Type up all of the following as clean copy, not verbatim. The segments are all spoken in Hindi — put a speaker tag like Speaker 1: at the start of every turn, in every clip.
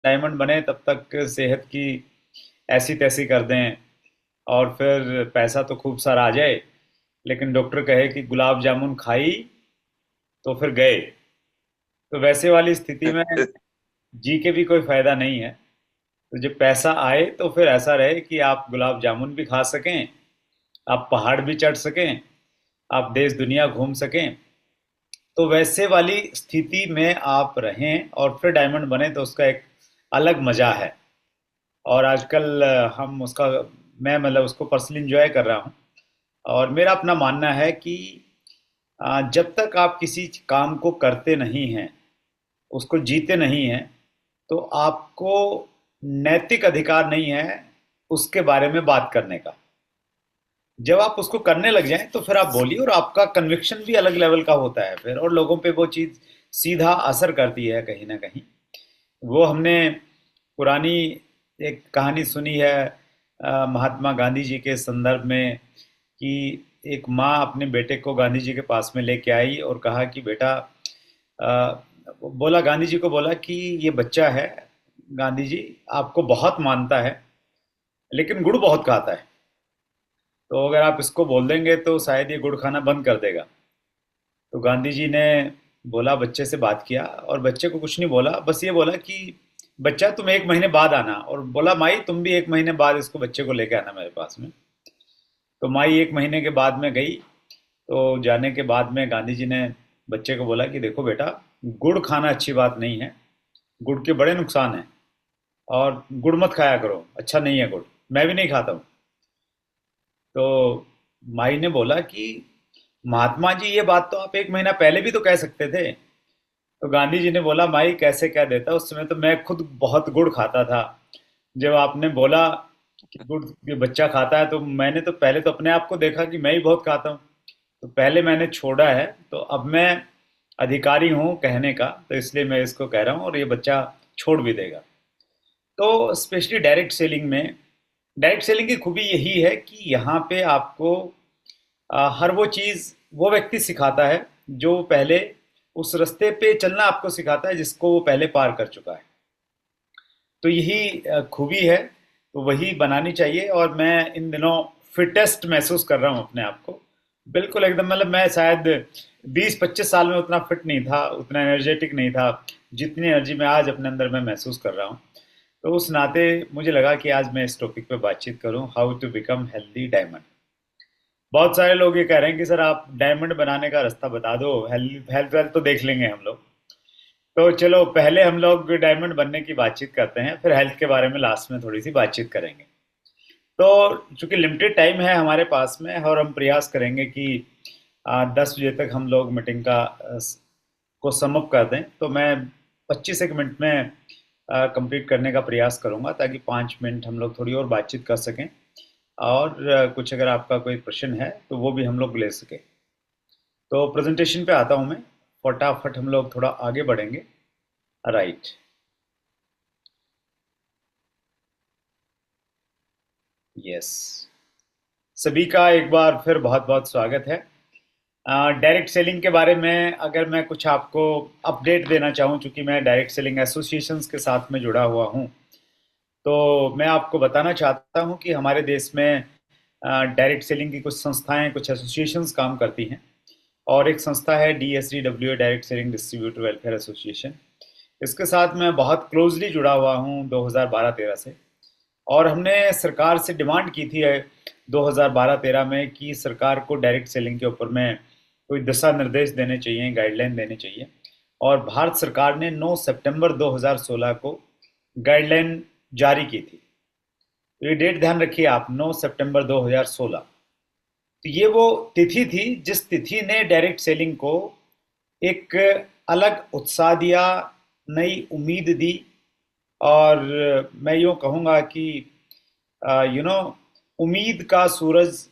Speaker 1: डायमंड बने तब तक सेहत की ऐसी तैसी कर दें, और फिर पैसा तो खूब सारा आ जाए, लेकिन डॉक्टर कहे कि गुलाब जामुन खाई तो फिर गए। तो वैसे वाली स्थिति में जी के भी कोई फायदा नहीं है। तो जब पैसा आए तो फिर ऐसा रहे कि आप गुलाब जामुन भी खा सकें, आप पहाड़ भी चढ़ सकें, आप देश दुनिया घूम सकें। तो वैसे वाली स्थिति में आप रहें और फिर डायमंड बने तो उसका एक अलग मजा है। और आजकल हम उसका, मैं मतलब उसको पर्सनली इंजॉय कर रहा हूँ। और मेरा अपना मानना है कि जब तक आप किसी काम को करते नहीं हैं, उसको जीते नहीं हैं, तो आपको नैतिक अधिकार नहीं है उसके बारे में बात करने का। जब आप उसको करने लग जाएं तो फिर आप बोलिए, और आपका कन्विक्शन भी अलग लेवल का होता है फिर, और लोगों पे वो चीज़ सीधा असर करती है कहीं ना कहीं। वो हमने पुरानी एक कहानी सुनी है महात्मा गांधी जी के संदर्भ में, कि एक माँ अपने बेटे को गांधी जी के पास में लेके आई और कहा कि बेटा, अ, बोला गांधी जी को, बोला कि ये बच्चा है गांधी जी, आपको बहुत मानता है लेकिन गुड़ बहुत खाता है, तो अगर आप इसको बोल देंगे तो शायद ये गुड़ खाना बंद कर देगा। तो गांधी जी ने बोला, बच्चे से बात किया और बच्चे को कुछ नहीं बोला, बस ये बोला कि बच्चा तुम एक महीने बाद आना, और बोला माई तुम भी एक महीने बाद इसको बच्चे को लेके आना मेरे पास में। तो माई एक महीने के बाद में गई। तो जाने के बाद में गांधी जी ने बच्चे को बोला कि देखो बेटा, गुड़ खाना अच्छी बात नहीं है, गुड़ के बड़े नुकसान हैं, और गुड़ मत खाया करो, अच्छा नहीं है गुड़, मैं भी नहीं खाता हूँ। तो माई ने बोला कि महात्मा जी ये बात तो आप एक महीना पहले भी तो कह सकते थे। तो गांधी जी ने बोला, माई कैसे कह देता, उस समय तो मैं खुद बहुत गुड़ खाता था। जब आपने बोला कि गुड़ ये बच्चा खाता है, तो मैंने तो पहले तो अपने आप को देखा कि मैं ही बहुत खाता हूँ, तो पहले मैंने छोड़ा है, तो अब मैं अधिकारी हूँ कहने का, तो इसलिए मैं इसको कह रहा हूँ, और ये बच्चा छोड़ भी देगा। तो स्पेशली डायरेक्ट सेलिंग में, डायरेक्ट सेलिंग की खूबी यही है कि यहाँ पे आपको हर वो चीज़ वो व्यक्ति सिखाता है जो पहले उस रास्ते पे चलना आपको सिखाता है जिसको वो पहले पार कर चुका है। तो यही खूबी है, तो वही बनानी चाहिए। और मैं इन दिनों फिटेस्ट महसूस कर रहा हूँ अपने आप को, बिल्कुल एकदम, मतलब मैं शायद 20-25 साल में उतना फिट नहीं था, उतना एनर्जेटिक नहीं था, जितनी एनर्जी मैं आज अपने अंदर में महसूस कर रहा हूँ। तो उस नाते मुझे लगा कि आज मैं इस टॉपिक पे बातचीत करूँ, how to become healthy diamond. बहुत सारे लोग ये कह रहे हैं कि सर आप डायमंड बनाने का रास्ता बता दो, हेल्थ हेल्थ वेल्थ तो देख लेंगे हम लोग। तो चलो पहले हम लोग डायमंड बनने की बातचीत करते हैं, फिर हेल्थ के बारे में लास्ट में थोड़ी सी बातचीत करेंगे। तो चूंकि लिमिटेड टाइम है हमारे पास में, और हम प्रयास करेंगे कि 10 बजे तक हम लोग मीटिंग का को समअप कर दें, तो मैं 25 एक मिनट में कंप्लीट करने का प्रयास करूंगा, ताकि 5 मिनट हम लोग थोड़ी और बातचीत कर सकें। और कुछ अगर आपका कोई प्रश्न है तो वो भी हम लोग ले सकें। तो प्रेजेंटेशन पे आता हूँ मैं, फटाफट हम लोग थोड़ा आगे बढ़ेंगे। राइट। यस, सभी का एक बार फिर बहुत बहुत स्वागत है। डायरेक्ट सेलिंग के बारे में अगर मैं कुछ आपको अपडेट देना चाहूँ, चूंकि मैं डायरेक्ट सेलिंग एसोसिएशंस के साथ में जुड़ा हुआ हूँ, तो मैं आपको बताना चाहता हूँ कि हमारे देश में डायरेक्ट सेलिंग की कुछ संस्थाएं, कुछ एसोसिएशंस काम करती हैं। और एक संस्था है DSDW, direct selling distributor welfare association. इसके साथ मैं बहुत क्लोजली जुड़ा हुआ हूँ 2012-13 से। और हमने सरकार से डिमांड की थी 2012-13 में कि सरकार को डायरेक्ट सेलिंग के ऊपर में कोई दिशा निर्देश देने चाहिए, गाइडलाइन देने चाहिए। और भारत सरकार ने 9 सितंबर 2016 को गाइडलाइन जारी की थी। तो ये डेट ध्यान रखिए आप, 9 सितंबर 2016। तो ये वो तिथि थी जिस तिथि ने डायरेक्ट सेलिंग को एक अलग उत्साह दिया, नई उम्मीद दी। और मैं यूँ कहूँगा कि यू नो उम्मीद का सूरज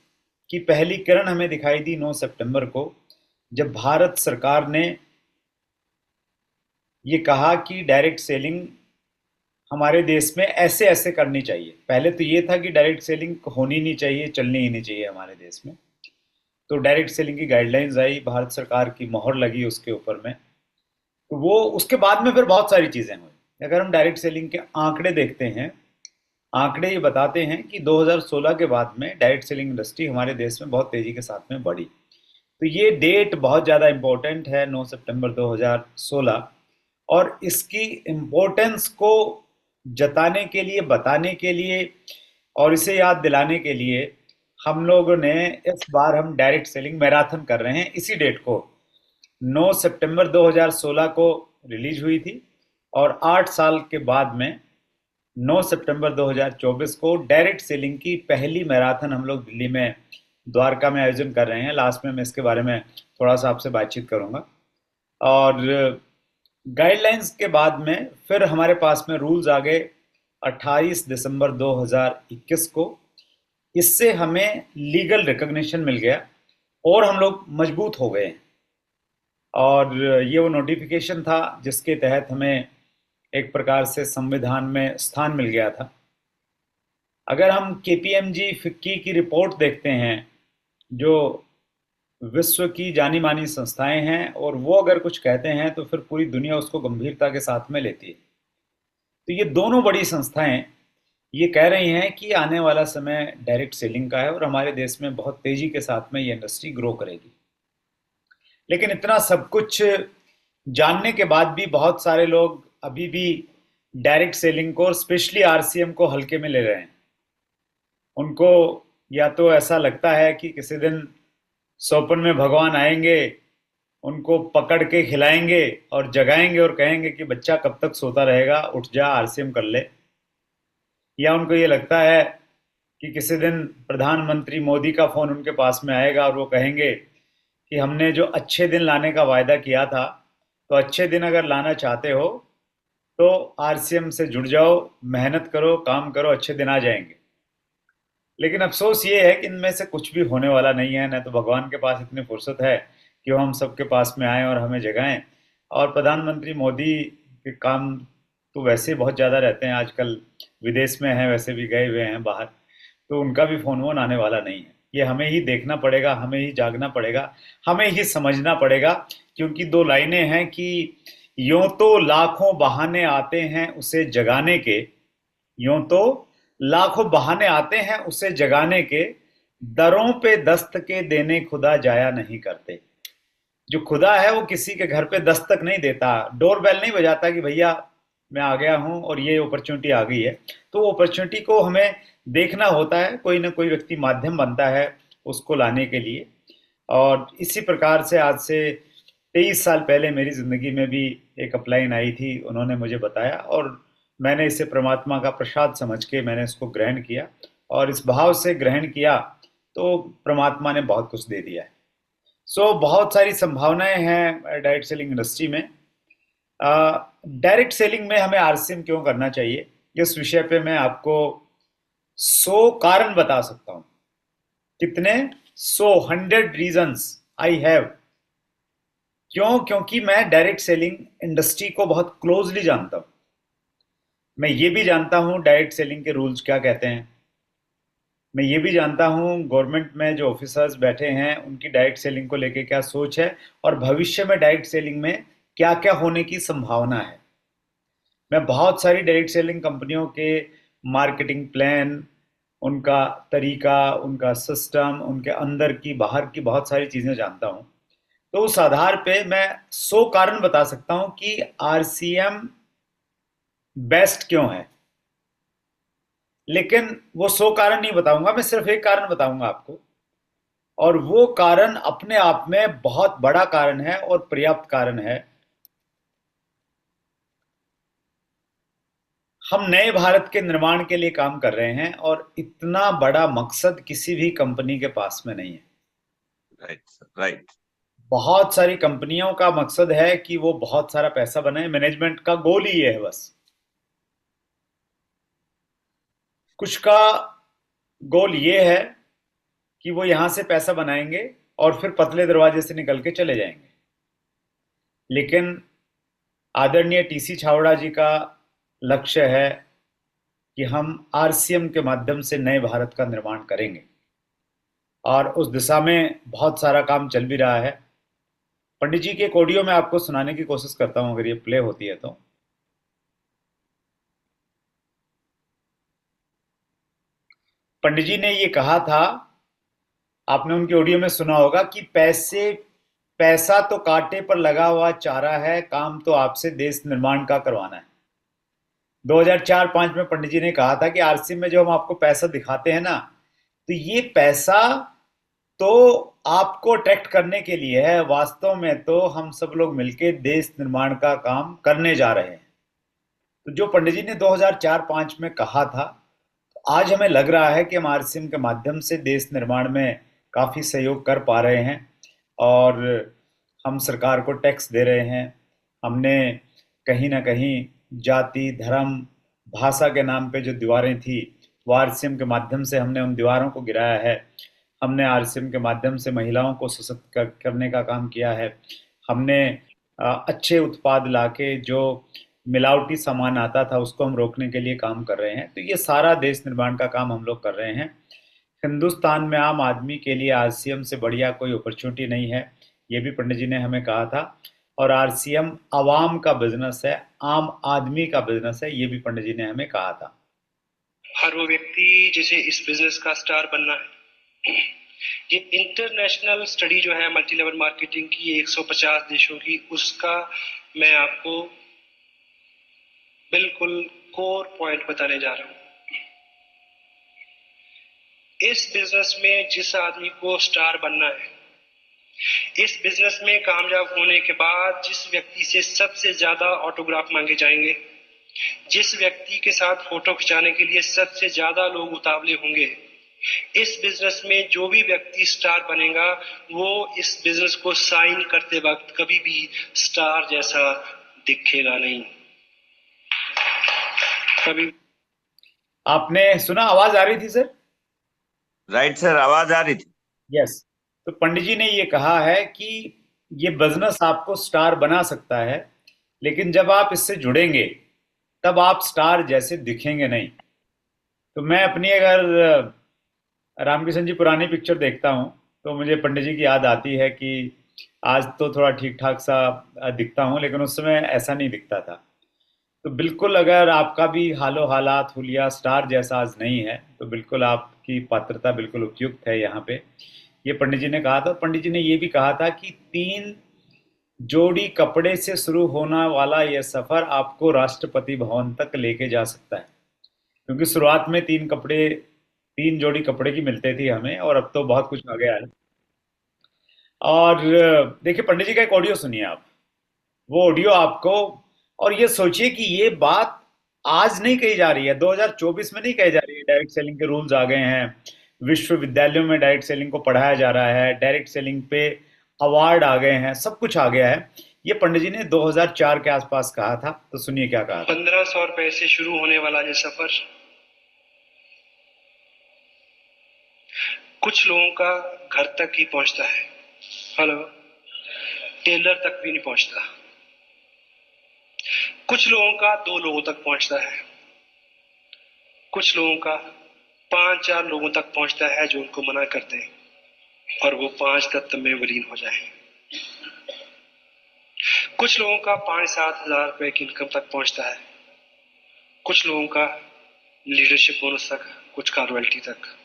Speaker 1: की पहली किरण हमें दिखाई दी 9 सितंबर को, जब भारत सरकार ने ये कहा कि डायरेक्ट सेलिंग हमारे देश में ऐसे ऐसे करनी चाहिए। पहले तो ये था कि डायरेक्ट सेलिंग होनी नहीं चाहिए, चलनी ही नहीं चाहिए हमारे देश में। तो डायरेक्ट सेलिंग की गाइडलाइंस आई, भारत सरकार की मोहर लगी उसके ऊपर में। तो वो उसके बाद में फिर बहुत सारी चीज़ें हुई। अगर हम डायरेक्ट सेलिंग के आंकड़े देखते हैं, आंकड़े ये बताते हैं कि 2016 के बाद में डायरेक्ट सेलिंग इंडस्ट्री हमारे देश में बहुत तेजी के साथ में बढ़ी। तो ये डेट बहुत ज़्यादा इम्पोर्टेंट है, 9 सितंबर 2016। और इसकी इम्पोर्टेंस को जताने के लिए, बताने के लिए और इसे याद दिलाने के लिए हम लोगों ने इस बार हम डायरेक्ट सेलिंग मैराथन कर रहे हैं। इसी डेट को 9 सितंबर 2016 को रिलीज हुई थी और 8 साल के बाद में 9 सितंबर 2024 को डायरेक्ट सेलिंग की पहली मैराथन हम लोग दिल्ली में द्वारका में आयोजन कर रहे हैं। लास्ट में मैं इसके बारे में थोड़ा सा आपसे बातचीत करूंगा। और गाइडलाइंस के बाद में फिर हमारे पास में रूल्स आ गए 28 दिसंबर 2021 को। इससे हमें लीगल रिकॉग्निशन मिल गया और हम लोग मजबूत हो गए। और ये वो नोटिफिकेशन था जिसके तहत हमें एक प्रकार से संविधान में स्थान मिल गया था। अगर हम केपीएमजी फिक्की की रिपोर्ट देखते हैं, जो विश्व की जानी मानी संस्थाएं हैं, और वो अगर कुछ कहते हैं तो फिर पूरी दुनिया उसको गंभीरता के साथ में लेती है। तो ये दोनों बड़ी संस्थाएं ये कह रही हैं कि आने वाला समय डायरेक्ट सेलिंग का है और हमारे देश में बहुत तेजी के साथ में ये इंडस्ट्री ग्रो करेगी। लेकिन इतना सब कुछ जानने के बाद भी बहुत सारे लोग अभी भी डायरेक्ट सेलिंग को और स्पेशली आरसीएम को हल्के में ले रहे हैं। उनको या तो ऐसा लगता है कि किसी दिन सोपन में भगवान आएंगे, उनको पकड़ के खिलाएंगे और जगाएंगे और कहेंगे कि बच्चा कब तक सोता रहेगा, उठ जा आरसीएम कर ले। या उनको ये लगता है कि किसी दिन प्रधानमंत्री मोदी का फोन उनके पास में आएगा और वो कहेंगे कि हमने जो अच्छे दिन लाने का वायदा किया था, तो अच्छे दिन अगर लाना चाहते हो तो आरसीएम से जुड़ जाओ, मेहनत करो, काम करो, अच्छे दिन आ जाएंगे। लेकिन अफसोस ये है कि इनमें से कुछ भी होने वाला नहीं है। न तो भगवान के पास इतनी फुर्सत है कि वो हम सबके पास में आएँ और हमें जगाएं, और प्रधानमंत्री मोदी के काम तो वैसे बहुत ज़्यादा रहते हैं आजकल, विदेश में हैं, वैसे भी गए हुए हैं बाहर, तो उनका भी फोन वोन आने वाला नहीं है। ये हमें ही देखना पड़ेगा, हमें ही जागना पड़ेगा, हमें ही समझना पड़ेगा। क्योंकि दो लाइनें हैं कि यूं तो लाखों बहाने आते हैं उसे जगाने के, यूं तो लाखों बहाने आते हैं उसे जगाने के, दरों पे दस्त के देने खुदा जाया नहीं करते। जो खुदा है वो किसी के घर पे दस्तक नहीं देता, डोर बेल नहीं बजाता कि भैया मैं आ गया हूं और ये अपॉर्चुनिटी आ गई है। तो वो अपॉर्चुनिटी को हमें देखना होता है, कोई ना कोई व्यक्ति माध्यम बनता है उसको लाने के लिए। और इसी प्रकार से आज से 23 साल पहले मेरी ज़िंदगी में भी एक अपलाइन आई थी, उन्होंने मुझे बताया और मैंने इसे परमात्मा का प्रसाद समझ के मैंने इसको ग्रहण किया। और इस भाव से ग्रहण किया तो परमात्मा ने बहुत कुछ दे दिया है। बहुत सारी संभावनाएं हैं डायरेक्ट सेलिंग इंडस्ट्री में। डायरेक्ट सेलिंग में हमें आरसीएम क्यों करना चाहिए, इस विषय पे मैं आपको 100 कारण बता सकता हूं। कितने? 100 रीजंस आई हैव। क्यों? क्योंकि मैं डायरेक्ट सेलिंग इंडस्ट्री को बहुत क्लोजली जानता हूं। मैं ये भी जानता हूं डायरेक्ट सेलिंग के रूल्स क्या कहते हैं। मैं ये भी जानता हूं गवर्नमेंट में जो ऑफिसर्स बैठे हैं उनकी डायरेक्ट सेलिंग को लेके क्या सोच है, और भविष्य में डायरेक्ट सेलिंग में क्या क्या होने की संभावना है। मैं बहुत सारी डायरेक्ट सेलिंग कंपनियों के मार्केटिंग प्लान, उनका तरीका, उनका सिस्टम, उनके अंदर की बाहर की बहुत सारी चीज़ें जानता हूं। तो उस आधार पे मैं 100 कारण बता सकता हूं कि आरसीएम बेस्ट क्यों है। लेकिन वो 100 कारण नहीं बताऊंगा, मैं सिर्फ एक कारण बताऊंगा आपको, और वो कारण अपने आप में बहुत बड़ा कारण है और पर्याप्त कारण है। हम नए भारत के निर्माण के लिए काम कर रहे हैं और इतना बड़ा मकसद किसी भी कंपनी के पास में नहीं है।
Speaker 2: Right right.
Speaker 1: बहुत सारी कंपनियों का मकसद है कि वो बहुत सारा पैसा बनाए, मैनेजमेंट का गोल ही ये है बस। कुछ का गोल ये है कि वो यहां से पैसा बनाएंगे और फिर पतले दरवाजे से निकल के चले जाएंगे। लेकिन आदरणीय टीसी छावड़ा जी का लक्ष्य है कि हम आरसीएम के माध्यम से नए भारत का निर्माण करेंगे, और उस दिशा में बहुत सारा काम चल भी रहा है। पंडित जी के एक ऑडियो में आपको सुनाने की कोशिश करता हूं, अगर ये प्ले होती है तो। पंडित जी ने ये कहा था, आपने उनके ऑडियो में सुना होगा कि पैसा तो कांटे पर लगा हुआ चारा है, काम तो आपसे देश निर्माण का करवाना है। 2004-5 में पंडित जी ने कहा था कि आरसी में जो हम आपको पैसा दिखाते हैं ना, तो ये पैसा तो आपको अट्रैक्ट करने के लिए है, वास्तव में तो हम सब लोग मिलके देश निर्माण का काम करने जा रहे हैं। तो जो पंडित जी ने 2004-5 में कहा था, आज हमें लग रहा है कि हम आरसीएम के माध्यम से देश निर्माण में काफी सहयोग कर पा रहे हैं। और हम सरकार को टैक्स दे रहे हैं। हमने कहीं ना कहीं जाति, धर्म, भाषा के नाम पे जो दीवारें थी, वो आरसीएम के माध्यम से हमने उन दीवारों को गिराया है। हमने आरसीएम के माध्यम से महिलाओं को सशक्त करने का काम किया है। हमने अच्छे उत्पाद लाके जो मिलावटी सामान आता था उसको हम रोकने के लिए काम कर रहे हैं। तो ये सारा देश निर्माण का काम हम लोग कर रहे हैं। हिंदुस्तान में आम आदमी के लिए आरसीएम से बढ़िया कोई अपॉर्चुनिटी नहीं है, ये भी पंडित जी ने हमें कहा था। और आरसीएम आवाम का बिजनेस है, आम आदमी का बिजनेस है, ये भी पंडित जी ने हमें कहा था।
Speaker 3: हर वो व्यक्ति जिसे इस बिजनेस का स्टार बनना है। ये इंटरनेशनल स्टडी जो है मल्टी लेवल मार्केटिंग की 150 देशों की, उसका मैं आपको बिल्कुल कोर पॉइंट बताने जा रहा हूं। इस बिजनेस में जिस आदमी को स्टार बनना है, इस बिजनेस में कामयाब होने के बाद जिस व्यक्ति से सबसे ज्यादा ऑटोग्राफ मांगे जाएंगे, जिस व्यक्ति के साथ फोटो खिंचाने के लिए सबसे ज्यादा लोग उतावले होंगे, इस बिजनेस में जो भी व्यक्ति स्टार बनेगा वो इस बिजनेस को साइन करते वक्त कभी भी स्टार जैसा दिखेगा नहीं। कभी
Speaker 1: आपने सुना, आवाज आ रही थी सर?
Speaker 2: राइट सर, आवाज आ रही थी।
Speaker 1: यस। तो पंडित जी ने ये कहा है कि ये बिजनेस आपको स्टार बना सकता है, लेकिन जब आप इससे जुड़ेंगे तब आप स्टार जैसे दिखेंगे नहीं। तो मैं अपनी अगर रामकिशन जी पुरानी पिक्चर देखता हूँ तो मुझे पंडित जी की याद आती है कि आज तो थोड़ा ठीक ठाक सा दिखता हूँ, लेकिन उस समय ऐसा नहीं दिखता था। तो बिल्कुल अगर आपका भी हालो हालात हुलिया स्टार जैसा आज नहीं है, तो बिल्कुल आपकी पात्रता बिल्कुल उपयुक्त है यहाँ पे। ये पंडित जी ने कहा था। पंडित जी ने ये भी कहा था कि 3 जोड़ी कपड़े से शुरू होने वाला यह सफर आपको राष्ट्रपति भवन तक लेके जा सकता है। क्योंकि शुरुआत में 3 जोड़ी कपड़े की मिलते थी हमें, और अब तो बहुत कुछ आ गया है। और देखिए पंडित जी का एक ऑडियो सुनिए आप, वो ऑडियो आपको, और ये सोचिए कि ये बात आज नहीं कही जा रही है, 2024 में नहीं कही जा रही है। डायरेक्ट सेलिंग के रूल्स आ गए हैं, विश्वविद्यालयों में डायरेक्ट सेलिंग को पढ़ाया जा रहा है, डायरेक्ट सेलिंग पे अवार्ड आ गए हैं, सब कुछ आ गया है। ये पंडित जी ने 2004 के आसपास कहा था। तो सुनिए क्या कहा था।
Speaker 3: 1500 रुपए से शुरू होने वाला ये सफर कुछ लोगों का घर तक ही पहुंचता है। हेलो, टेलर तक भी नहीं पहुंचता। कुछ लोगों का 2 लोगों तक पहुंचता है। कुछ लोगों का 5-4 लोगों तक पहुंचता है जो उनको मना करते हैं और वो 5 तत्व में विलीन हो जाए। कुछ लोगों का 5-7 हजार रुपए की इनकम तक पहुंचता है। कुछ लोगों का लीडरशिप बोनस तक, कुछ का रॉयल्टी तक,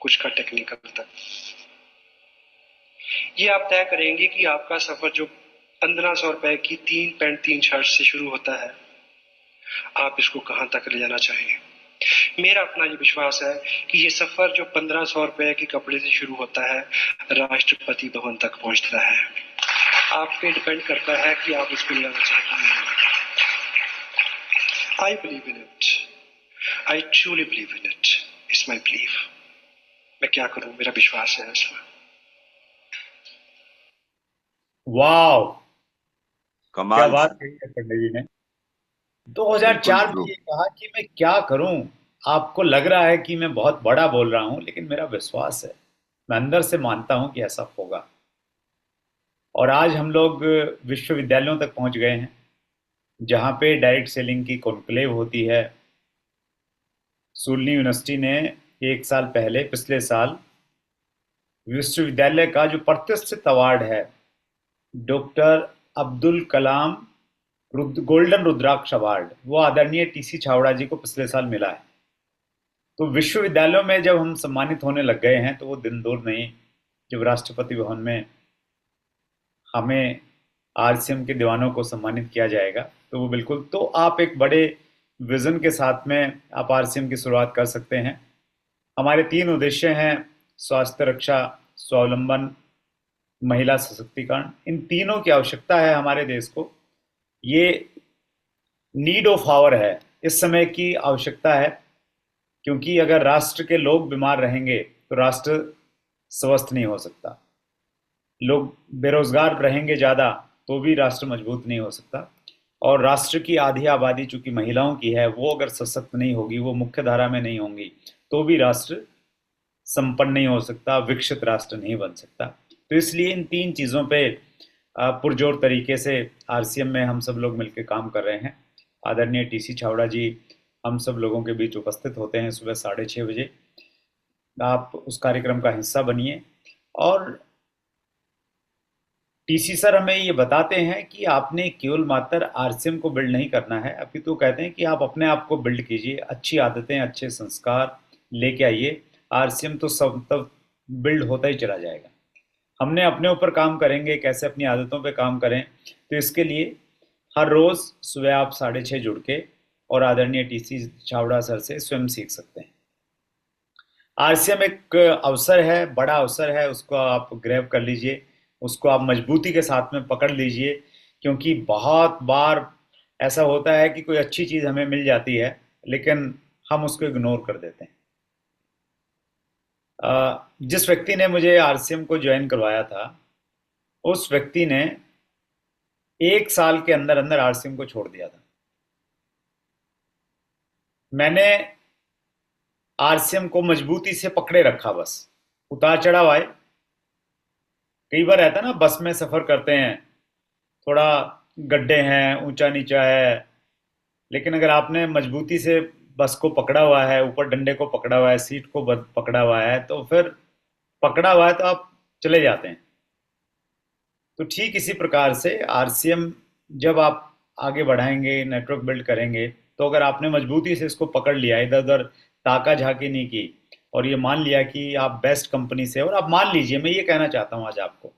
Speaker 3: कुछ का टेक्निकल तक। ये आप तय करेंगे कि आपका सफर जो 1500 रुपए की 3 पैंट 3 शर्ट से शुरू होता है, आप इसको कहां तक ले जाना चाहेंगे। मेरा अपना ये विश्वास है कि ये सफर जो 1500 रुपए के कपड़े से शुरू होता है, राष्ट्रपति भवन तक पहुंचता है। आप पे डिपेंड करता है कि आप इसको ले जाना चाहते हैं। I believe in it, I truly believe in it, it's my believe. मैं क्या करूं, मेरा विश्वास है इसमें।
Speaker 1: वाह, क्या
Speaker 2: कमाल
Speaker 1: बात
Speaker 2: सर,
Speaker 1: कही है पंडित जी ने।
Speaker 2: बिल्कुल
Speaker 1: 2004 में
Speaker 2: ट्रू।
Speaker 1: ये कहा कि मैं क्या करूं। आपको लग रहा है कि मैं बहुत बड़ा बोल रहा हूं, लेकिन मेरा विश्वास है, मैं अंदर से मानता हूं कि ऐसा होगा। और आज हम लोग विश्वविद्यालयों तक पहुंच गए हैं, जहां पे डायरेक्ट सेलिंग की कॉन्क्लेव होती है। सूलनी यूनिवर्सिटी ने 1 साल पहले, पिछले साल, विश्वविद्यालय का जो प्रतिष्ठित अवार्ड है, डॉक्टर अब्दुल कलाम गोल्डन रुद्राक्ष अवार्ड, वो आदरणीय टीसी छावड़ा जी को पिछले साल मिला है। तो विश्वविद्यालयों में जब हम सम्मानित होने लग गए हैं तो वो दिन दूर नहीं जब राष्ट्रपति भवन में हमें आरसीएम के दीवानों को सम्मानित किया जाएगा। तो वो बिल्कुल, तो आप एक बड़े विजन के साथ में आप आरसीएम की शुरुआत कर सकते हैं। हमारे 3 उद्देश्य हैं: स्वास्थ्य रक्षा, स्वावलंबन, महिला सशक्तिकरण। इन तीनों की आवश्यकता है हमारे देश को। ये नीड ऑफ आवर है, इस समय की आवश्यकता है, क्योंकि अगर राष्ट्र के लोग बीमार रहेंगे तो राष्ट्र स्वस्थ नहीं हो सकता। लोग बेरोजगार रहेंगे ज़्यादा तो भी राष्ट्र मजबूत नहीं हो सकता। और राष्ट्र की आधी आबादी चूंकि महिलाओं की है, वो अगर सशक्त नहीं होगी, वो मुख्य धारा में नहीं होंगी, तो भी राष्ट्र संपन्न नहीं हो सकता, विकसित राष्ट्र नहीं बन सकता। तो इसलिए इन 3 चीज़ों पे पुरजोर तरीके से आरसीएम में हम सब लोग मिलकर काम कर रहे हैं। आदरणीय टीसी छावड़ा जी हम सब लोगों के बीच उपस्थित होते हैं सुबह 6:30 बजे। आप उस कार्यक्रम का हिस्सा बनिए। और टीसी सर हमें ये बताते हैं कि आपने केवल मात्र आरसीएम को बिल्ड नहीं करना है, अभी तो कहते हैं कि आप अपने आप को बिल्ड कीजिए, अच्छी आदतें, अच्छे संस्कार लेके आइए। आरसीएम तो सब तब बिल्ड होता ही चला जाएगा। हमने अपने ऊपर काम करेंगे, कैसे अपनी आदतों पे काम करें, तो इसके लिए हर रोज़ सुबह आप 6:30 जुड़ के और आदरणीय टीसी छावड़ा सर से स्वयं सीख सकते हैं। आरसीएम एक अवसर है, बड़ा अवसर है, उसको आप ग्रैब कर लीजिए, उसको आप मजबूती के साथ में पकड़ लीजिए, क्योंकि बहुत बार ऐसा होता है कि कोई अच्छी चीज़ हमें मिल जाती है लेकिन हम उसको इग्नोर कर देते हैं। जिस व्यक्ति ने मुझे आरसीएम को ज्वाइन करवाया था, उस व्यक्ति ने 1 साल के अंदर अंदर आरसीएम को छोड़ दिया था। मैंने आरसीएम को मजबूती से पकड़े रखा, बस उतार चढ़ाव आए। कई बार रहता है ना, बस में सफ़र करते हैं, थोड़ा गड्ढे हैं, ऊंचा नीचा है, लेकिन अगर आपने मजबूती से बस को पकड़ा हुआ है, ऊपर डंडे को पकड़ा हुआ है, सीट को पकड़ा हुआ है, तो फिर पकड़ा हुआ है तो आप चले जाते हैं। तो ठीक इसी प्रकार से आरसीएम जब आप आगे बढ़ाएंगे, नेटवर्क बिल्ड करेंगे, तो अगर आपने मजबूती से इसको पकड़ लिया, इधर उधर ताका झाकी नहीं की और ये मान लिया कि आप बेस्ट कंपनी से, और आप मान लीजिए, मैं ये कहना चाहता हूं आज आपको,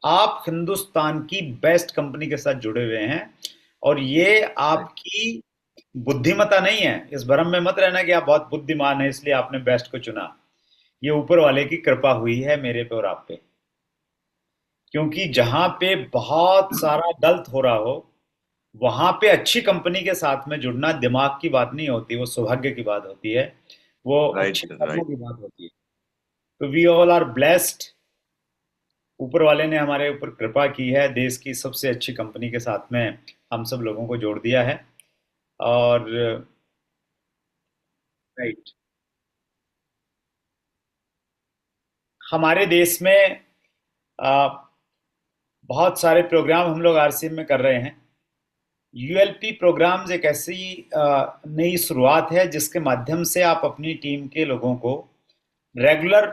Speaker 1: आप हिंदुस्तान की बेस्ट कंपनी के साथ जुड़े हुए हैं, और ये आपकी बुद्धिमत्ता नहीं है। इस भ्रम में मत रहना कि आप बहुत बुद्धिमान हैं इसलिए आपने बेस्ट को चुना। ये ऊपर वाले की कृपा हुई है मेरे पे और आप पे, क्योंकि जहां पे बहुत सारा गलत हो रहा हो, वहां पे अच्छी कंपनी के साथ में जुड़ना दिमाग की बात नहीं होती, वो सौभाग्य की बात होती है, वो
Speaker 2: राइट
Speaker 1: अच्छे
Speaker 2: सर,
Speaker 1: कर्मों
Speaker 2: राइट।
Speaker 1: की बात होती है। तो वी ऑल आर ब्लेस्ड। ऊपर वाले ने हमारे ऊपर कृपा की है, देश की सबसे अच्छी कंपनी के साथ में हम सब लोगों को जोड़ दिया है। और राइट, हमारे देश में आ, बहुत सारे प्रोग्राम हम लोग आरसीएम में कर रहे हैं। यूएलपी प्रोग्राम्स एक ऐसी नई शुरुआत है जिसके माध्यम से आप अपनी टीम के लोगों को रेगुलर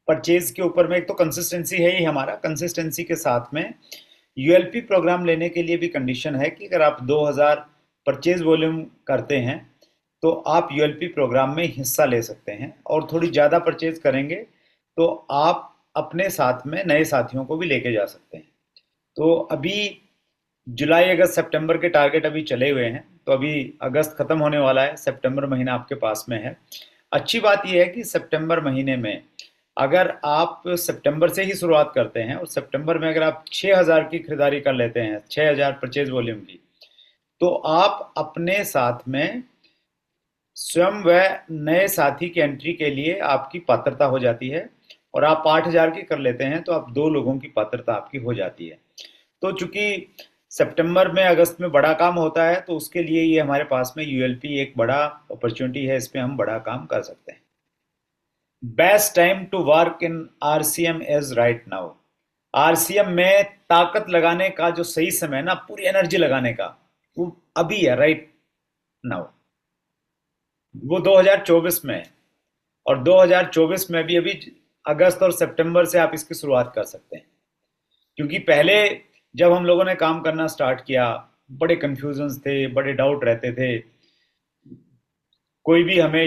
Speaker 1: परचेज के ऊपर में, एक तो कंसिस्टेंसी है ही हमारा, कंसिस्टेंसी के साथ में यूएलपी प्रोग्राम लेने के लिए भी कंडीशन है कि अगर आप 2000 परचेज वॉल्यूम करते हैं तो आप यूएलपी प्रोग्राम में हिस्सा ले सकते हैं, और थोड़ी ज़्यादा परचेज करेंगे तो आप अपने साथ में नए साथियों को भी लेके जा सकते हैं। तो अभी जुलाई अगस्त सितंबर के टारगेट अभी चले हुए हैं, तो अभी अगस्त खत्म होने वाला है, सितंबर महीना आपके पास में है। अच्छी बात यह है कि सितंबर महीने में अगर आप सितंबर से ही शुरुआत करते हैं और सितंबर में अगर आप 6000 की खरीदारी कर लेते हैं, 6000 परचेज वॉल्यूम की, तो आप अपने साथ में स्वयं व नए साथी की एंट्री के लिए आपकी पात्रता हो जाती है। और आप 8000 की कर लेते हैं तो आप 2 लोगों की पात्रता आपकी हो जाती है। तो चूंकि सितंबर में अगस्त में बड़ा काम होता है, तो उसके लिए ये हमारे पास में यूएलपी एक बड़ा अपॉर्चुनिटी है, इस पे हम बड़ा काम कर सकते हैं। Best time to work in RCM is right now. RCM में ताकत लगाने का जो सही समय है ना, पूरी एनर्जी लगाने का, वो अभी है, राइट नाउ। वो 2024 में है, और 2024 में भी अभी अगस्त और सितंबर से आप इसकी शुरुआत कर सकते हैं। क्योंकि पहले जब हम लोगों ने काम करना स्टार्ट किया, बड़े कंफ्यूजन्स थे, बड़े डाउट रहते थे, कोई भी हमें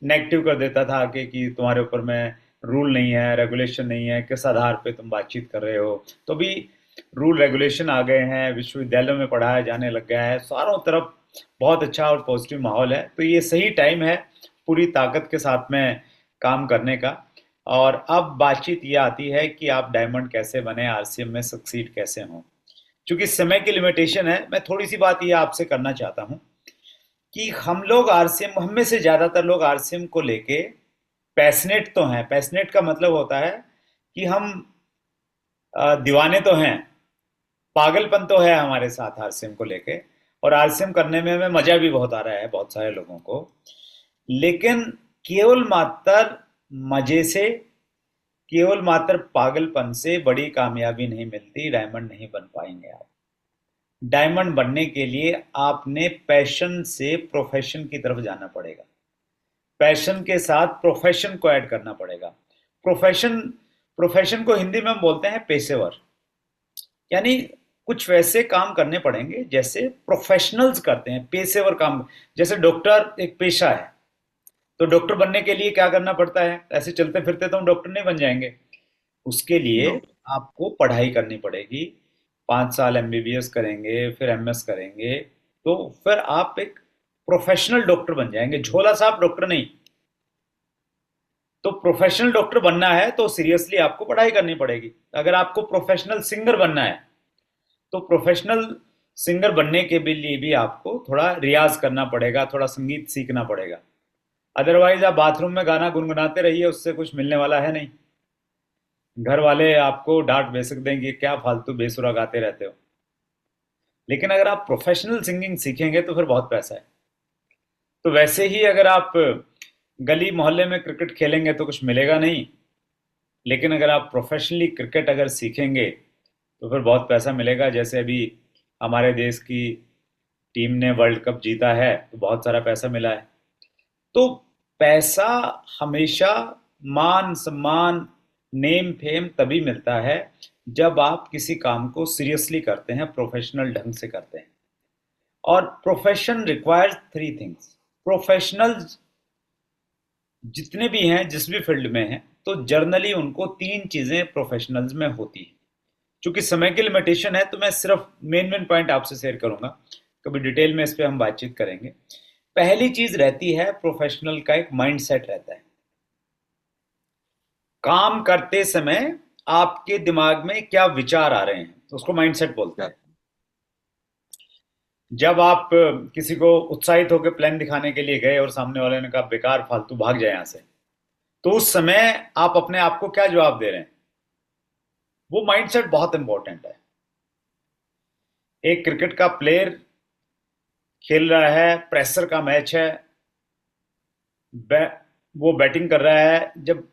Speaker 1: नेगेटिव कर देता था कि तुम्हारे ऊपर में रूल नहीं है, रेगुलेशन नहीं है, किस आधार पे तुम बातचीत कर रहे हो। तो भी रूल रेगुलेशन आ गए हैं, विश्वविद्यालयों में पढ़ाया जाने लग गया है, चारों तरफ बहुत अच्छा और पॉजिटिव माहौल है। तो ये सही टाइम है पूरी ताकत के साथ में काम करने का। और अब बातचीत ये आती है कि आप डायमंड कैसे बने, आरसीएम में सक्सीड कैसे हों। क्योंकि समय की लिमिटेशन है, मैं थोड़ी सी बात ये आपसे करना चाहता हूँ कि हम लोग आरसीएम, हम में से ज्यादातर लोग आरसीएम को लेके पैशनेट तो हैं। पैशनेट का मतलब होता है कि हम दीवाने तो हैं, पागलपन तो है हमारे साथ आरसीएम को लेके, और आरसीएम करने में हमें मजा भी बहुत आ रहा है बहुत सारे लोगों को। लेकिन केवल मात्र मजे से, केवल मात्र पागलपन से बड़ी कामयाबी नहीं मिलती, डायमंड नहीं बन पाएंगे आप। डायमंड बनने के लिए आपने पैशन से प्रोफेशन की तरफ जाना पड़ेगा, पैशन के साथ प्रोफेशन को ऐड करना पड़ेगा। प्रोफेशन, प्रोफेशन को हिंदी में हम बोलते हैं पेशेवर। यानी कुछ वैसे काम करने पड़ेंगे जैसे प्रोफेशनल्स करते हैं, पेशेवर काम। जैसे डॉक्टर एक पेशा है, तो डॉक्टर बनने के लिए क्या करना पड़ता है? ऐसे चलते फिरते तो हम डॉक्टर नहीं बन जाएंगे। उसके लिए
Speaker 2: नो।
Speaker 1: आपको पढ़ाई करनी पड़ेगी। 5 साल एमबीबीएस करेंगे, फिर एमएस करेंगे, तो फिर आप एक प्रोफेशनल डॉक्टर बन जाएंगे, झोला साहब डॉक्टर नहीं। तो प्रोफेशनल डॉक्टर बनना है तो सीरियसली आपको पढ़ाई करनी पड़ेगी। अगर आपको प्रोफेशनल सिंगर बनना है तो प्रोफेशनल सिंगर बनने के लिए भी आपको थोड़ा रियाज करना पड़ेगा, थोड़ा संगीत सीखना पड़ेगा। अदरवाइज आप बाथरूम में गाना गुनगुनाते रहिए, उससे कुछ मिलने वाला है नहीं। घर वाले आपको डांट बेसक देंगे, क्या फालतू बेसुरा गाते रहते हो। लेकिन अगर आप प्रोफेशनल सिंगिंग सीखेंगे तो फिर बहुत पैसा है। तो वैसे ही अगर आप गली मोहल्ले में क्रिकेट खेलेंगे तो कुछ मिलेगा नहीं, लेकिन अगर आप प्रोफेशनली क्रिकेट अगर सीखेंगे तो फिर बहुत पैसा मिलेगा। जैसे अभी हमारे देश की टीम ने वर्ल्ड कप जीता है तो बहुत सारा पैसा मिला है। तो पैसा हमेशा, मान सम्मान, नेम फेम तभी मिलता है जब आप किसी काम को सीरियसली करते हैं, प्रोफेशनल ढंग से करते हैं। और प्रोफेशन रिक्वायर्स 3 थिंग्स। प्रोफेशनल्स जितने भी हैं, जिस भी फील्ड में हैं, तो जर्नली उनको 3 चीजें प्रोफेशनल्स में होती है। चूंकि समय की लिमिटेशन है तो मैं सिर्फ मेन मेन पॉइंट आपसे शेयर करूंगा, कभी डिटेल में इस पे हम बातचीत करेंगे। पहली चीज रहती है प्रोफेशनल का एक माइंडसेट रहता है। काम करते समय आपके दिमाग में क्या विचार आ रहे हैं तो उसको माइंडसेट बोलते हैं। जब आप किसी को उत्साहित होकर प्लान दिखाने के लिए गए और सामने वाले ने कहा बेकार फालतू भाग जाए यहां से, तो उस समय आप अपने आप को क्या जवाब दे रहे हैं? वो माइंडसेट बहुत इंपॉर्टेंट है। एक क्रिकेट का प्लेयर खेल रहा है, प्रेशर का मैच है, वो बैटिंग कर रहा है, जब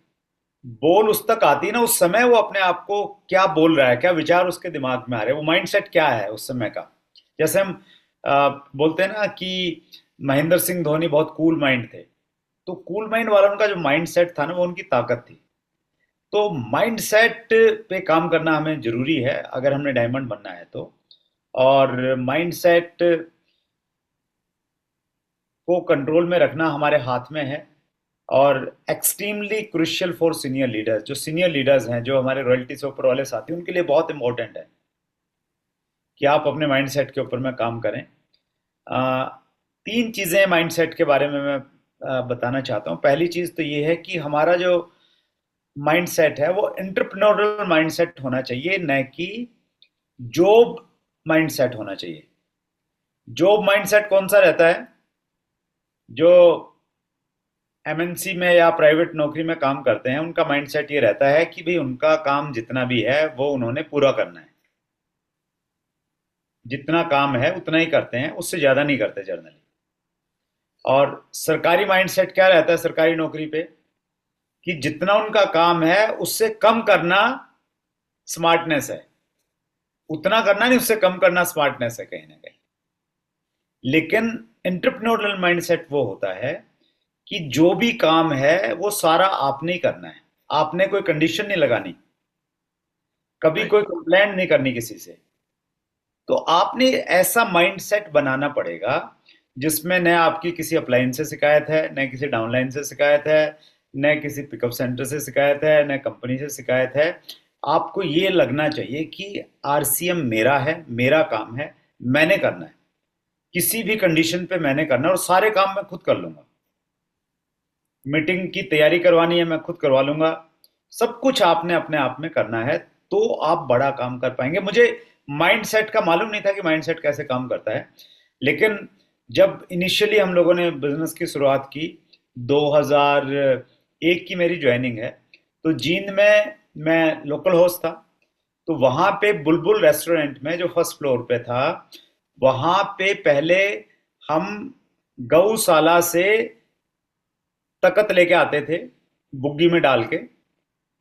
Speaker 1: बॉल उस तक आती है ना, उस समय वो अपने आप को क्या बोल रहा है, क्या विचार उसके दिमाग में आ रहे हैं, वो माइंडसेट क्या है उस समय का। जैसे हम बोलते हैं ना कि महेंद्र सिंह धोनी बहुत कूल माइंड थे, तो कूल माइंड वाला उनका जो माइंडसेट था ना, वो उनकी ताकत थी। तो माइंडसेट पे काम करना हमें जरूरी है अगर हमने डायमंड बनना है तो। और माइंडसेट को कंट्रोल में रखना हमारे हाथ में है, और extremely crucial for senior leaders. जो सीनियर लीडर्स हैं, जो हमारे रॉयल्टी से ऊपर वाले साथी, उनके लिए बहुत इंपॉर्टेंट है कि आप अपने माइंडसेट के ऊपर में काम करें। 3 चीजें माइंडसेट के बारे में मैं बताना चाहता हूँ। पहली चीज तो ये है कि हमारा जो माइंडसेट है वो एंटरप्रेन्योरल माइंडसेट होना चाहिए, न कि जॉब माइंडसेट होना चाहिए। जॉब माइंडसेट कौन सा रहता है? जो एमएनसी में या प्राइवेट नौकरी में काम करते हैं, उनका माइंडसेट ये रहता है कि भाई उनका काम जितना भी है वो उन्होंने पूरा करना है। जितना काम है उतना ही करते हैं, उससे ज्यादा नहीं करते जनरली। और सरकारी माइंडसेट क्या रहता है सरकारी नौकरी पे? कि जितना उनका काम है उससे कम करना स्मार्टनेस है। उतना करना नहीं, उससे कम करना स्मार्टनेस है कहीं ना कहीं। लेकिन एंटरप्रेन्योरल माइंडसेट वो होता है कि जो भी काम है वो सारा आपने ही करना है, आपने कोई कंडीशन नहीं लगानी, कभी कोई कंप्लेंट नहीं करनी किसी से। तो आपने ऐसा माइंडसेट बनाना पड़ेगा जिसमें न आपकी किसी अपलाइन से शिकायत है, न किसी डाउनलाइन से शिकायत है, न किसी पिकअप सेंटर से शिकायत है, न कंपनी से शिकायत है। आपको ये लगना चाहिए कि आरसीएम मेरा है, मेरा काम है, मैंने करना है, किसी भी कंडीशन पे मैंने करना है और सारे काम मैं खुद कर लूंगा। मीटिंग की तैयारी करवानी है मैं खुद करवा लूंगा। सब कुछ आपने अपने आप में करना है, तो आप बड़ा काम कर पाएंगे। मुझे माइंडसेट का मालूम नहीं था कि माइंडसेट कैसे काम करता है, लेकिन जब इनिशियली हम लोगों ने बिजनेस की शुरुआत की, 2001 की मेरी ज्वाइनिंग है, तो जींद में मैं लोकल होस्ट था। तो वहां पे बुलबुल रेस्टोरेंट में जो फर्स्ट फ्लोर पे था, वहां पे पहले हम गौशाला से तकत लेके आते थे, बुग्गी में डाल के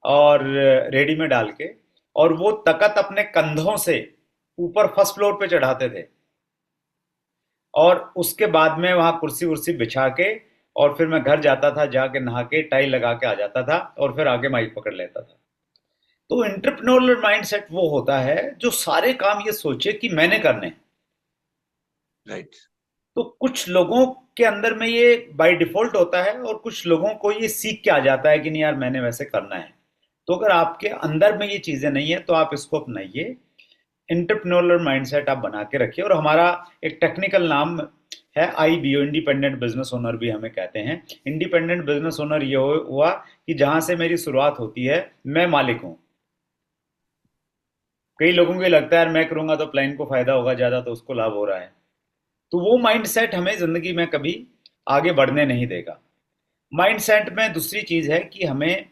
Speaker 1: और रेडी में डाल के, और वो तकत अपने कंधों से ऊपर फर्स्ट फ्लोर पे चढ़ाते थे, और उसके बाद में वहां कुर्सी उर्सी बिछा के और फिर मैं घर जाता था, जाके नहा के टाई लगा के आ जाता था और फिर आगे माइक पकड़ लेता था। तो एंटरप्रेन्योरल माइंडसेट वो होता है जो सारे काम ये सोचे कि मैंने करने हैं।
Speaker 2: राइट।
Speaker 1: तो कुछ लोगों के अंदर में ये बाय डिफॉल्ट होता है और कुछ लोगों को ये सीख के आ जाता है कि नहीं यार मैंने वैसे करना है। तो अगर आपके अंदर में ये चीजें नहीं है तो आप इसको अपनाइए, एंटरप्रेन्योरल माइंडसेट आप बना के रखिए। और हमारा एक टेक्निकल नाम है आईबीओ, इंडिपेंडेंट बिजनेस ओनर भी हमें कहते हैं। इंडिपेंडेंट बिजनेस ओनर ये हुआ कि जहां से मेरी शुरुआत होती है मैं मालिक हूं। कई लोगों को ये लगता है यार मैं करूंगा तो प्लाइन को फायदा होगा ज्यादा, तो उसको लाभ हो रहा है। तो वो माइंडसेट हमें जिंदगी में कभी आगे बढ़ने नहीं देगा। माइंडसेट में दूसरी चीज है कि हमें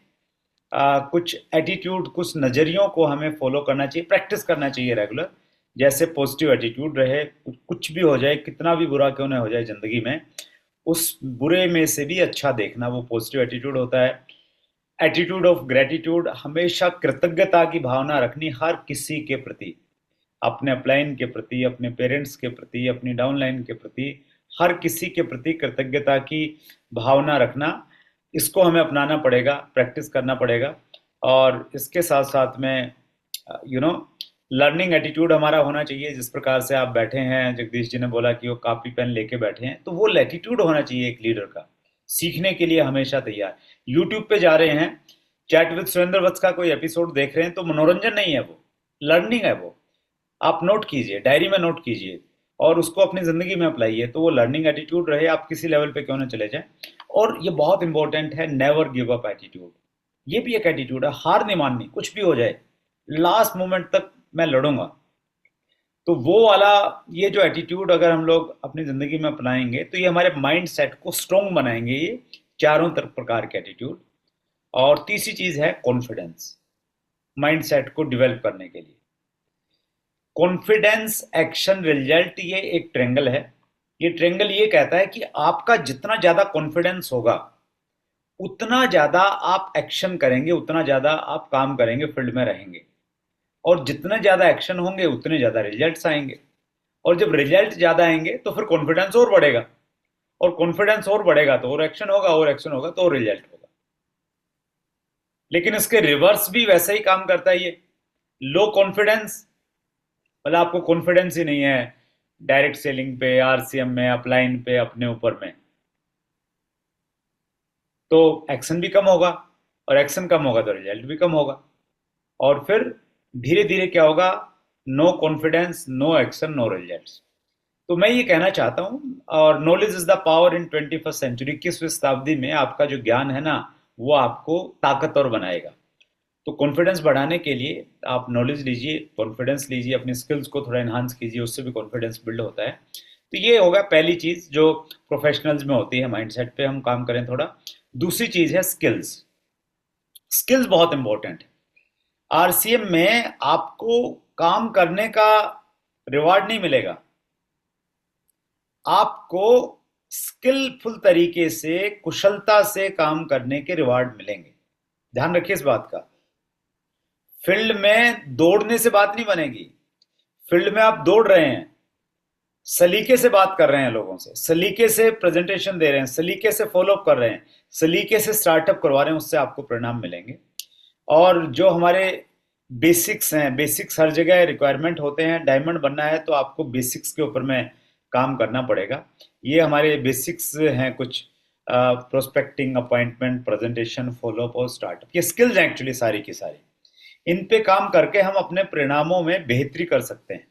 Speaker 1: कुछ एटीट्यूड, कुछ नजरियों को हमें फॉलो करना चाहिए, प्रैक्टिस करना चाहिए रेगुलर। जैसे पॉजिटिव एटीट्यूड रहे, कुछ भी हो जाए, कितना भी बुरा क्यों ना हो जाए जिंदगी में, उस बुरे में से भी अच्छा देखना, वो पॉजिटिव एटीट्यूड होता है। एटीट्यूड ऑफ ग्रेटिट्यूड, हमेशा कृतज्ञता की भावना रखनी हर किसी के प्रति, अपने अपलाइन के प्रति, अपने पेरेंट्स के प्रति, अपनी डाउनलाइन के प्रति, हर किसी के प्रति कृतज्ञता की भावना रखना। इसको हमें अपनाना पड़ेगा, प्रैक्टिस करना पड़ेगा। और इसके साथ साथ में लर्निंग एटीट्यूड हमारा होना चाहिए। जिस प्रकार से आप बैठे हैं, जगदीश जी ने बोला कि वो कॉपी पेन लेके बैठे हैं, तो वो एटीट्यूड होना चाहिए एक लीडर का, सीखने के लिए हमेशा तैयार। यूट्यूब पे जा रहे हैं, चैट विद सुरेंद्र वत्स का कोई एपिसोड देख रहे हैं, तो मनोरंजन नहीं है, वो लर्निंग है। वो आप नोट कीजिए, डायरी में नोट कीजिए और उसको अपनी जिंदगी में अप्लाइए, तो वो लर्निंग एटीट्यूड रहे, आप किसी लेवल पे क्यों ना चले जाएं। और ये बहुत इंपॉर्टेंट है, नेवर गिव अप एटीट्यूड। ये भी एक एटीट्यूड है, हार नहीं माननी, कुछ भी हो जाए लास्ट मोमेंट तक मैं लड़ूंगा। तो वो वाला ये जो एटीट्यूड अगर हम लोग अपनी जिंदगी में अपनाएंगे तो ये हमारे माइंड सेट को स्ट्रोंग बनाएंगे, ये चारों तरफ प्रकार के एटीट्यूड। और तीसरी चीज है कॉन्फिडेंस, माइंड सेट को डेवलप करने के लिए। कॉन्फिडेंस, एक्शन, रिजल्ट, ये एक ट्रेंगल है। ये ट्रेंगल ये कहता है कि आपका जितना ज्यादा कॉन्फिडेंस होगा उतना ज्यादा आप एक्शन करेंगे, उतना ज्यादा आप काम करेंगे, फील्ड में रहेंगे। और जितने ज्यादा एक्शन होंगे उतने ज्यादा रिजल्ट्स आएंगे। और जब रिजल्ट ज्यादा आएंगे तो फिर कॉन्फिडेंस और बढ़ेगा, और कॉन्फिडेंस और बढ़ेगा तो और एक्शन होगा, और एक्शन होगा तो और रिजल्ट होगा। लेकिन इसके रिवर्स भी वैसा ही काम करता है ये। लो कॉन्फिडेंस, मतलब आपको कॉन्फिडेंस ही नहीं है डायरेक्ट सेलिंग पे, आरसीएम में, अपलाइन पे, अपने ऊपर में, तो एक्शन भी कम होगा, और एक्शन कम होगा तो रिजल्ट भी कम होगा। और फिर धीरे धीरे क्या होगा, no confidence, no action, no results. तो मैं ये कहना चाहता हूं, और knowledge is the power in 21st century, 21वीं शताब्दी में आपका जो ज्ञान है ना, वो आपको ताकतवर बनाएगा। तो कॉन्फिडेंस बढ़ाने के लिए आप नॉलेज लीजिए, कॉन्फिडेंस लीजिए, अपनी स्किल्स को थोड़ा एनहांस कीजिए, उससे भी कॉन्फिडेंस बिल्ड होता है। तो ये होगा पहली चीज जो प्रोफेशनल्स में होती है, माइंडसेट पे हम काम करें थोड़ा। दूसरी चीज है स्किल्स। स्किल्स बहुत इंपॉर्टेंट है। आरसीएम में आपको काम करने का रिवार्ड नहीं मिलेगा, आपको स्किलफुल तरीके से, कुशलता से काम करने के रिवार्ड मिलेंगे। ध्यान रखिए इस बात का। फील्ड में दौड़ने से बात नहीं बनेगी। फील्ड में आप दौड़ रहे हैं, सलीके से बात कर रहे हैं लोगों से, सलीके से प्रेजेंटेशन दे रहे हैं, सलीके से फॉलोअप कर रहे हैं, सलीके से स्टार्टअप करवा रहे हैं, उससे आपको परिणाम मिलेंगे। और जो हमारे बेसिक्स हैं, बेसिक्स हर जगह रिक्वायरमेंट होते हैं। डायमंड बनना है तो आपको बेसिक्स के ऊपर में काम करना पड़ेगा। ये हमारे बेसिक्स हैं कुछ, प्रोस्पेक्टिंग, अपॉइंटमेंट, प्रेजेंटेशन, फॉलोअप और स्टार्टअप। ये स्किल्स हैं एक्चुअली सारी की सारी। इन पे काम करके हम अपने परिणामों में बेहतरी कर सकते हैं।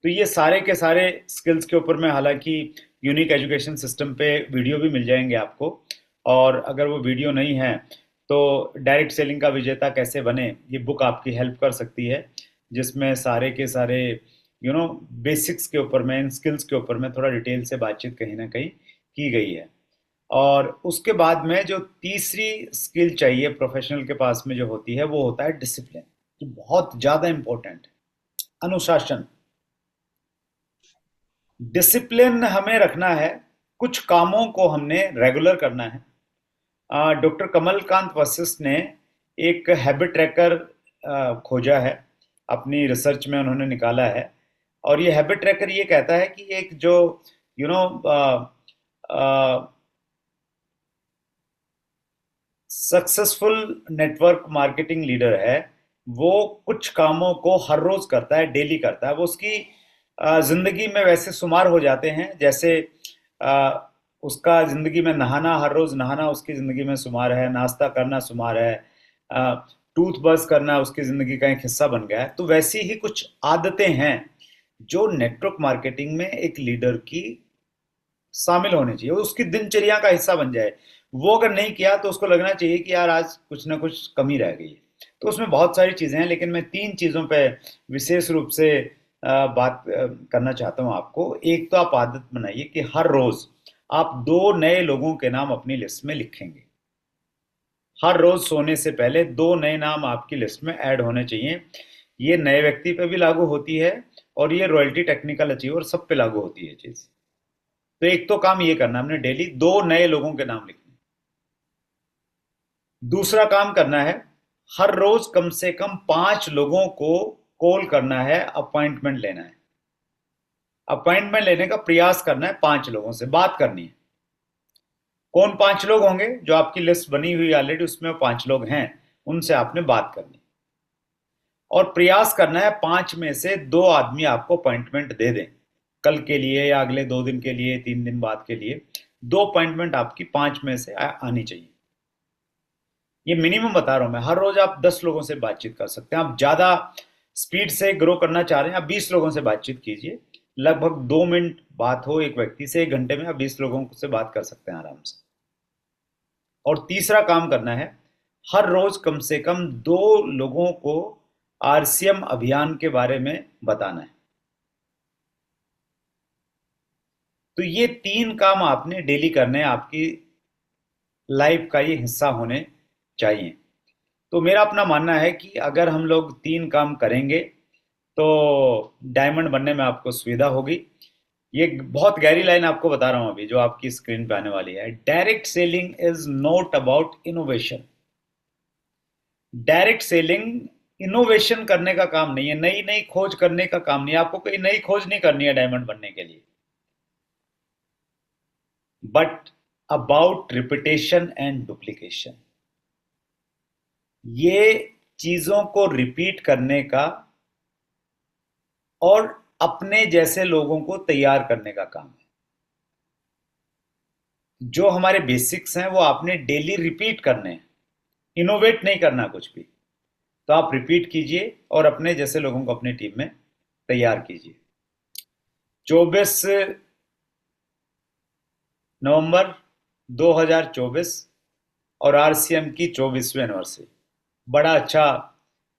Speaker 1: तो ये सारे के सारे स्किल्स के ऊपर में, हालांकि यूनिक एजुकेशन सिस्टम पे वीडियो भी मिल जाएंगे आपको, और अगर वो वीडियो नहीं है तो डायरेक्ट सेलिंग का विजेता कैसे बने, ये बुक आपकी हेल्प कर सकती है, जिसमें सारे के सारे बेसिक्स के ऊपर में, इन स्किल्स के ऊपर में थोड़ा डिटेल से बातचीत कहीं ना कहीं की गई है। और उसके बाद में जो तीसरी स्किल चाहिए प्रोफेशनल के पास में जो होती है, वो होता है डिसिप्लिन, जो बहुत ज़्यादा इंपॉर्टेंट है। अनुशासन, डिसिप्लिन हमें रखना है। कुछ कामों को हमने रेगुलर करना है। डॉक्टर कमलकांत वशिष्ठ ने एक हैबिट ट्रैकर खोजा है, अपनी रिसर्च में उन्होंने निकाला है। और ये हैबिट ट्रैकर ये कहता है कि एक जो you know successful network marketing leader है, वो कुछ कामों को हर रोज करता है, डेली करता है। वो उसकी जिंदगी में वैसे शुमार हो जाते हैं, जैसे अ, उसका जिंदगी में नहाना, हर रोज नहाना उसकी जिंदगी में शुमार है, नाश्ता करना शुमार है, टूथ ब्रश करना उसकी जिंदगी का एक हिस्सा बन गया है। तो वैसी ही कुछ आदतें हैं जो नेटवर्क मार्केटिंग में एक लीडर की शामिल होनी चाहिए, वो उसकी दिनचर्या का हिस्सा बन जाए। वो अगर नहीं किया तो उसको लगना चाहिए कि यार आज कुछ ना कुछ कमी रह गई है। तो उसमें बहुत सारी चीज़ें हैं, लेकिन मैं तीन चीज़ों पे विशेष रूप से बात करना चाहता हूँ आपको। एक तो आप आदत बनाइए कि हर रोज आप दो नए लोगों के नाम अपनी लिस्ट में लिखेंगे। हर रोज सोने से पहले दो नए नाम आपकी लिस्ट में ऐड होने चाहिए। ये नए व्यक्ति पे भी लागू होती है, और ये रॉयल्टी, टेक्निकल अचीवर, सब पे लागू होती है चीज़। तो एक तो काम ये करना हमने, डेली दो नए लोगों के नाम लिखने। दूसरा काम करना है, हर रोज कम से कम 5 लोगों को कॉल करना है, अपॉइंटमेंट लेना है। अपॉइंटमेंट लेने का प्रयास करना है, 5 लोगों से बात करनी है। कौन 5 लोग होंगे? जो आपकी लिस्ट बनी हुई ऑलरेडी उसमें 5 लोग हैं, उनसे आपने बात करनी। और प्रयास करना है 5 में से 2 आदमी आपको अपॉइंटमेंट दे दें, कल के लिए या अगले 2 दिन के लिए, 3 दिन बाद के लिए। 2 अपॉइंटमेंट आपकी 5 में से आनी चाहिए। ये मिनिमम बता रहा हूं मैं। हर रोज आप 10 लोगों से बातचीत कर सकते हैं। आप ज्यादा स्पीड से ग्रो करना चाह रहे हैं, आप 20 लोगों से बातचीत कीजिए। लगभग 2 मिनट बात हो एक व्यक्ति से, 1 घंटे में आप 20 लोगों से बात कर सकते हैं आराम से। और तीसरा काम करना है, हर रोज कम से कम 2 लोगों को आरसीएम अभियान के बारे में बताना है। तो ये 3 काम आपने डेली करने हैं, आपकी लाइफ का ये हिस्सा होने चाहिए। तो मेरा अपना मानना है कि अगर हम लोग 3 काम करेंगे तो डायमंड बनने में आपको सुविधा होगी। ये बहुत गहरी लाइन आपको बता रहा हूं अभी, जो आपकी स्क्रीन पे आने वाली है। Direct selling is not about innovation. Direct selling innovation करने का काम नहीं है, नई नई खोज करने का काम नहीं है। आपको कोई नई खोज नहीं करनी है डायमंड बनने के लिए, but about repetition and duplication. ये चीजों को रिपीट करने का और अपने जैसे लोगों को तैयार करने का काम है। जो हमारे बेसिक्स हैं वो आपने डेली रिपीट करने हैं, इनोवेट नहीं करना कुछ भी। तो आप रिपीट कीजिए और अपने जैसे लोगों को अपनी टीम में तैयार कीजिए। 24 नवंबर 2024 और आरसीएम की 24वीं एनिवर्सरी। बड़ा अच्छा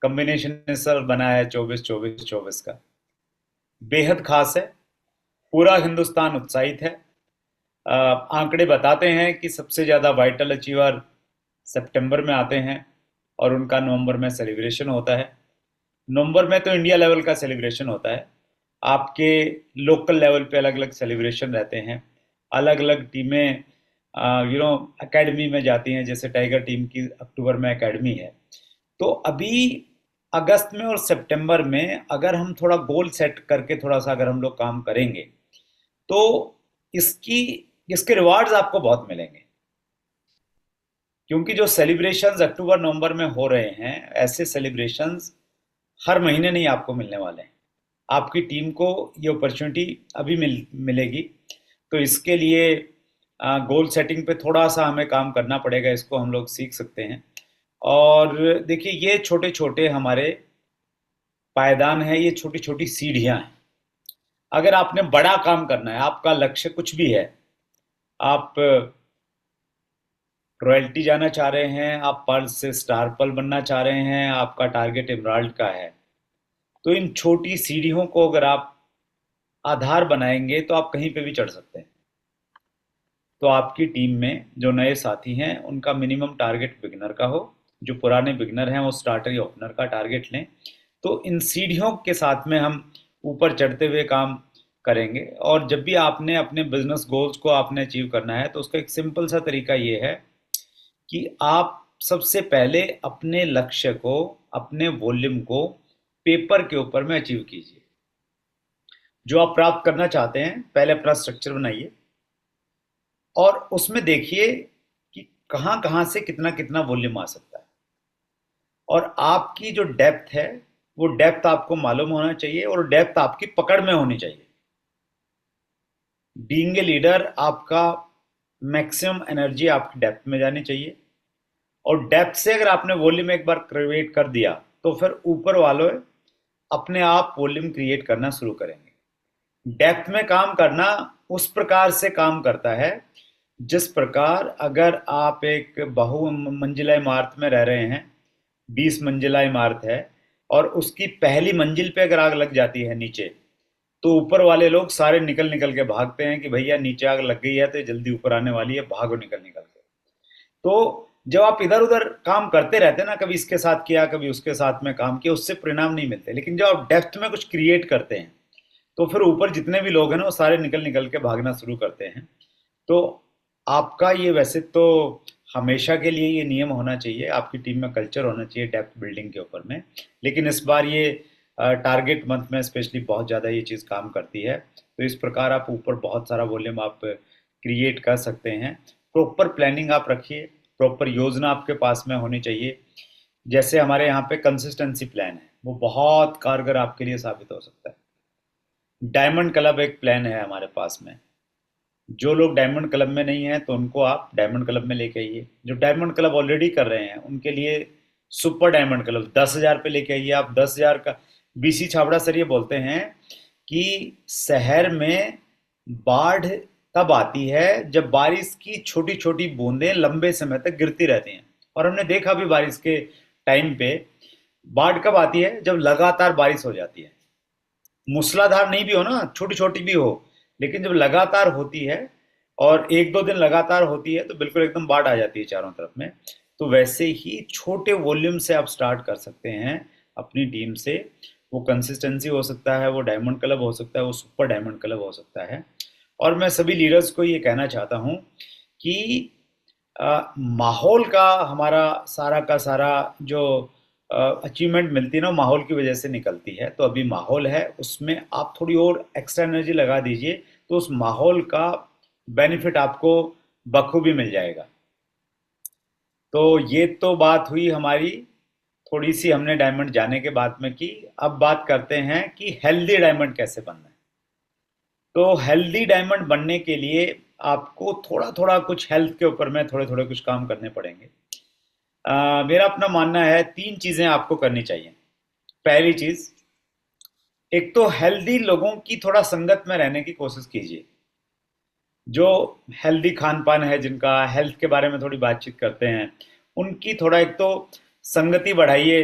Speaker 1: कॉम्बिनेशन सर बना है 24-24-24 का, बेहद खास है। पूरा हिंदुस्तान उत्साहित है। आंकड़े बताते हैं कि सबसे ज़्यादा वाइटल अचीवर सितंबर में आते हैं, और उनका नवंबर में सेलिब्रेशन होता है। नवंबर में तो इंडिया लेवल का सेलिब्रेशन होता है, आपके लोकल लेवल पे अलग अलग सेलिब्रेशन रहते हैं। अलग अलग टीमें एकेडमी में जाती हैं, जैसे टाइगर टीम की अक्टूबर में एकेडमी है। तो अभी अगस्त में और सितंबर में अगर हम थोड़ा गोल सेट करके थोड़ा सा अगर हम लोग काम करेंगे, तो इसकी इसके रिवार्ड्स आपको बहुत मिलेंगे। क्योंकि जो सेलिब्रेशंस अक्टूबर नवंबर में हो रहे हैं, ऐसे सेलिब्रेशंस हर महीने नहीं आपको मिलने वाले हैं। आपकी टीम को ये अपॉर्चुनिटी अभी मिलेगी। तो इसके लिए गोल सेटिंग पे थोड़ा सा हमें काम करना पड़ेगा, इसको हम लोग सीख सकते हैं। और देखिए, ये छोटे छोटे हमारे पायदान है, ये छोटी छोटी सीढ़ियां हैं। अगर आपने बड़ा काम करना है, आपका लक्ष्य कुछ भी है, आप रॉयल्टी जाना चाह रहे हैं, आप पर्ल से स्टार पर्ल बनना चाह रहे हैं, आपका टारगेट एमराल्ड का है, तो इन छोटी सीढ़ियों को अगर आप आधार बनाएंगे तो आप कहीं पे भी चढ़ सकते हैं। तो आपकी टीम में जो नए साथी हैं उनका मिनिमम टारगेट बिगिनर का हो, जो पुराने बिगिनर हैं वो स्टार्टर या ओपनर का टारगेट लें। तो इन सीढ़ियों के साथ में हम ऊपर चढ़ते हुए काम करेंगे। और जब भी आपने अपने बिजनेस गोल्स को आपने अचीव करना है तो उसका एक सिंपल सा तरीका ये है कि आप सबसे पहले अपने लक्ष्य को, अपने वॉल्यूम को पेपर के ऊपर में अचीव कीजिए। जो आप प्राप्त करना चाहते हैं, पहले अपना स्ट्रक्चर बनाइए और उसमें देखिए कि कहाँ कहाँ से कितना कितना वॉल्यूम आ सकता है। और आपकी जो डेप्थ है, वो डेप्थ आपको मालूम होना चाहिए और डेप्थ आपकी पकड़ में होनी चाहिए। बीइंग ए लीडर, आपका मैक्सिमम एनर्जी आपकी डेप्थ में जानी चाहिए। और डेप्थ से अगर आपने वॉल्यूम एक बार क्रिएट कर दिया तो फिर ऊपर वालों अपने आप वॉल्यूम क्रिएट करना शुरू करेंगे। डेप्थ में काम करना उस प्रकार से काम करता है जिस प्रकार अगर आप एक बहु मंजिला इमारत में रह रहे हैं, 20 मंजिला इमारत है, और उसकी पहली मंजिल पे अगर आग लग जाती है नीचे, तो ऊपर वाले लोग सारे निकल निकल के भागते हैं कि भैया नीचे आग लग गई है तो जल्दी ऊपर आने वाली है, भागो निकल निकल के। तो जब आप इधर उधर काम करते रहते हैं ना, कभी इसके साथ किया कभी उसके साथ में काम किया, उससे परिणाम नहीं मिलते। लेकिन जब आप डेप्थ में कुछ क्रिएट करते हैं तो फिर ऊपर जितने भी लोग हैं ना वो सारे निकल निकल के भागना शुरू करते हैं। तो आपका ये वैसे तो हमेशा के लिए ये नियम होना चाहिए, आपकी टीम में कल्चर होना चाहिए डेप्थ बिल्डिंग के ऊपर में। लेकिन इस बार ये टारगेट मंथ में स्पेशली बहुत ज़्यादा ये चीज़ काम करती है। तो इस प्रकार आप ऊपर बहुत सारा वॉल्यूम आप क्रिएट कर सकते हैं। प्रॉपर प्लानिंग आप रखिए, प्रॉपर योजना आपके पास में होनी चाहिए। जैसे हमारे यहाँ पे कंसिस्टेंसी प्लान है, वो बहुत कारगर आपके लिए साबित हो सकता है। डायमंड क्लब एक प्लान है हमारे पास में। जो लोग डायमंड क्लब में नहीं हैं तो उनको आप डायमंड क्लब में लेके आइए। जो डायमंड क्लब ऑलरेडी कर रहे हैं उनके लिए सुपर डायमंड क्लब 10,000 पे लेके आइए आप। 10,000 का बीसी छाबड़ा सर ये बोलते हैं कि शहर में बाढ़ तब आती है जब बारिश की छोटी छोटी बूंदें लंबे समय तक गिरती रहती हैं। और हमने देखा भी बारिश के टाइम पे बाढ़ कब आती है, जब लगातार बारिश हो जाती है। मूसलाधार नहीं भी हो ना, छोटी छोटी भी हो, लेकिन जब लगातार होती है और एक दो दिन लगातार होती है तो बिल्कुल एकदम बाढ़ आ जाती है चारों तरफ में। तो वैसे ही छोटे वॉल्यूम से आप स्टार्ट कर सकते हैं अपनी टीम से। वो कंसिस्टेंसी हो सकता है, वो डायमंड क्लब हो सकता है, वो सुपर डायमंड क्लब हो सकता है। और मैं सभी लीडर्स को ये कहना चाहता हूँ कि माहौल का हमारा सारा का सारा जो अचीवमेंट मिलती है ना, माहौल की वजह से निकलती है। तो अभी माहौल है, उसमें आप थोड़ी और एक्स्ट्रा एनर्जी लगा दीजिए तो उस माहौल का बेनिफिट आपको बखूबी मिल जाएगा। तो ये तो बात हुई हमारी, थोड़ी सी हमने डायमंड जाने के बाद में की। अब बात करते हैं कि हेल्दी डायमंड कैसे बनना है। तो हेल्दी डायमंड बनने के लिए आपको थोड़ा थोड़ा कुछ हेल्थ के ऊपर में थोड़े थोड़े कुछ काम करने पड़ेंगे। मेरा अपना मानना है 3 चीज़ें आपको करनी चाहिए। पहली चीज़, एक तो हेल्दी लोगों की थोड़ा संगत में रहने की कोशिश कीजिए। जो हेल्दी खान पान है, जिनका हेल्थ के बारे में थोड़ी बातचीत करते हैं, उनकी थोड़ा एक तो संगति बढ़ाइए।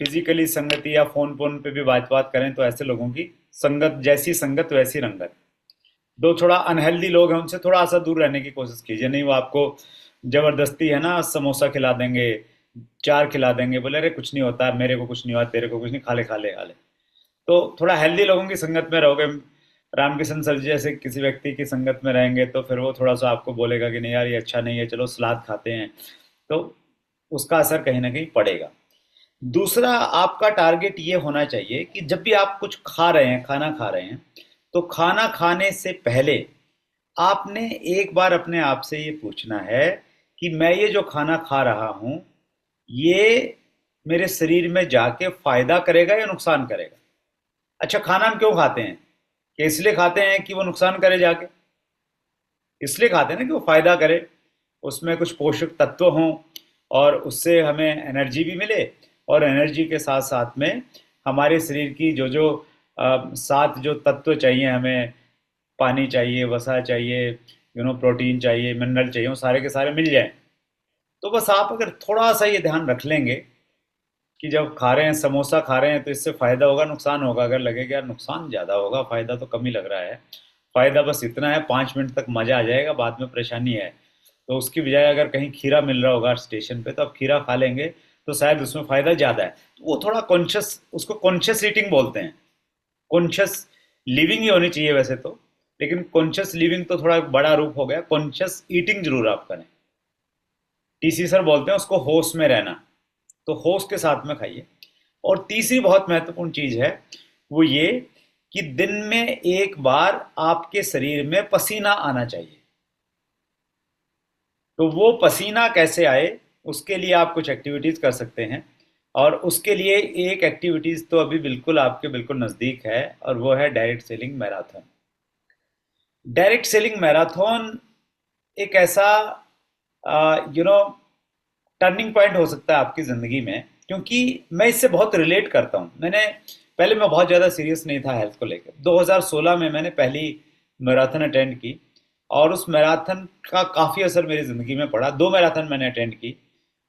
Speaker 1: फिजिकली संगति या फोन पे भी बात करें तो ऐसे लोगों की संगत, जैसी संगत वैसी रंगत। दो थोड़ा अनहेल्दी लोग हैं उनसे थोड़ा सा दूर रहने की कोशिश कीजिए। नहीं वो आपको जबरदस्ती है ना समोसा खिला देंगे, 4 खिला देंगे, बोले अरे कुछ नहीं होता, मेरे को कुछ नहीं हुआ, तेरे को कुछ नहीं, खा ले खा ले खा ले। तो थोड़ा हेल्दी लोगों की संगत में रहोगे, रामकिशन सर जी जैसे किसी व्यक्ति की संगत में रहेंगे तो फिर वो थोड़ा सा आपको बोलेगा कि नहीं यार ये अच्छा नहीं है, चलो सलाद खाते हैं। तो उसका असर कहीं ना कहीं पड़ेगा। दूसरा, आपका टारगेट ये होना चाहिए कि जब भी आप कुछ खा रहे हैं, खाना खा रहे हैं, तो खाना खाने से पहले आपने एक बार अपने आप से ये पूछना है कि मैं ये जो खाना खा रहा हूं ये मेरे शरीर में जाके फायदा करेगा या नुकसान करेगा। अच्छा, खाना हम क्यों खाते हैं? कि इसलिए खाते हैं कि वो नुकसान करे जाके? इसलिए खाते हैं ना कि वो फायदा करे, उसमें कुछ पोषक तत्व हों और उससे हमें एनर्जी भी मिले, और एनर्जी के साथ साथ में हमारे शरीर की जो जो सात जो तत्व चाहिए हमें, पानी चाहिए, वसा चाहिए, प्रोटीन चाहिए, मिनरल चाहिए, वो सारे के सारे मिल जाएं। तो बस आप अगर थोड़ा सा ये ध्यान रख लेंगे कि जब खा रहे हैं, समोसा खा रहे हैं, तो इससे फ़ायदा होगा नुकसान होगा? अगर लगेगा यार नुकसान ज़्यादा होगा, फ़ायदा तो कम ही लग रहा है, फ़ायदा बस इतना है 5 मिनट तक मज़ा आ जाएगा, बाद में परेशानी है, तो उसकी बजाय अगर कहीं खीरा मिल रहा होगा स्टेशन पे, तो आप खीरा खा लेंगे, तो शायद उसमें फ़ायदा ज़्यादा है। तो वो थोड़ा कॉन्शियस, उसको कॉन्शियस ईटिंग बोलते हैं। कॉन्शियस लिविंग ही होनी चाहिए वैसे तो, लेकिन कॉन्शियस लिविंग तो थोड़ा बड़ा रूप हो गया, कॉन्शियस ईटिंग जरूर आप करें। टीसी सर बोलते हैं उसको होश में रहना, तो होश के साथ में खाइए। और तीसरी बहुत महत्वपूर्ण चीज है, वो ये कि दिन में एक बार आपके शरीर में पसीना आना चाहिए। तो वो पसीना कैसे आए, उसके लिए आप कुछ एक्टिविटीज कर सकते हैं, और उसके लिए एक एक्टिविटीज तो अभी बिल्कुल आपके बिल्कुल नजदीक है, और वो है direct selling marathon. Direct selling marathon एक ऐसा टर्निंग पॉइंट हो सकता है आपकी ज़िंदगी में, क्योंकि मैं इससे बहुत रिलेट करता हूँ। पहले मैं बहुत ज़्यादा सीरियस नहीं था हेल्थ को लेकर। 2016 में मैंने पहली मैराथन अटेंड की, और उस मैराथन का काफ़ी असर मेरी ज़िंदगी में पड़ा। 2 मैराथन मैंने अटेंड की,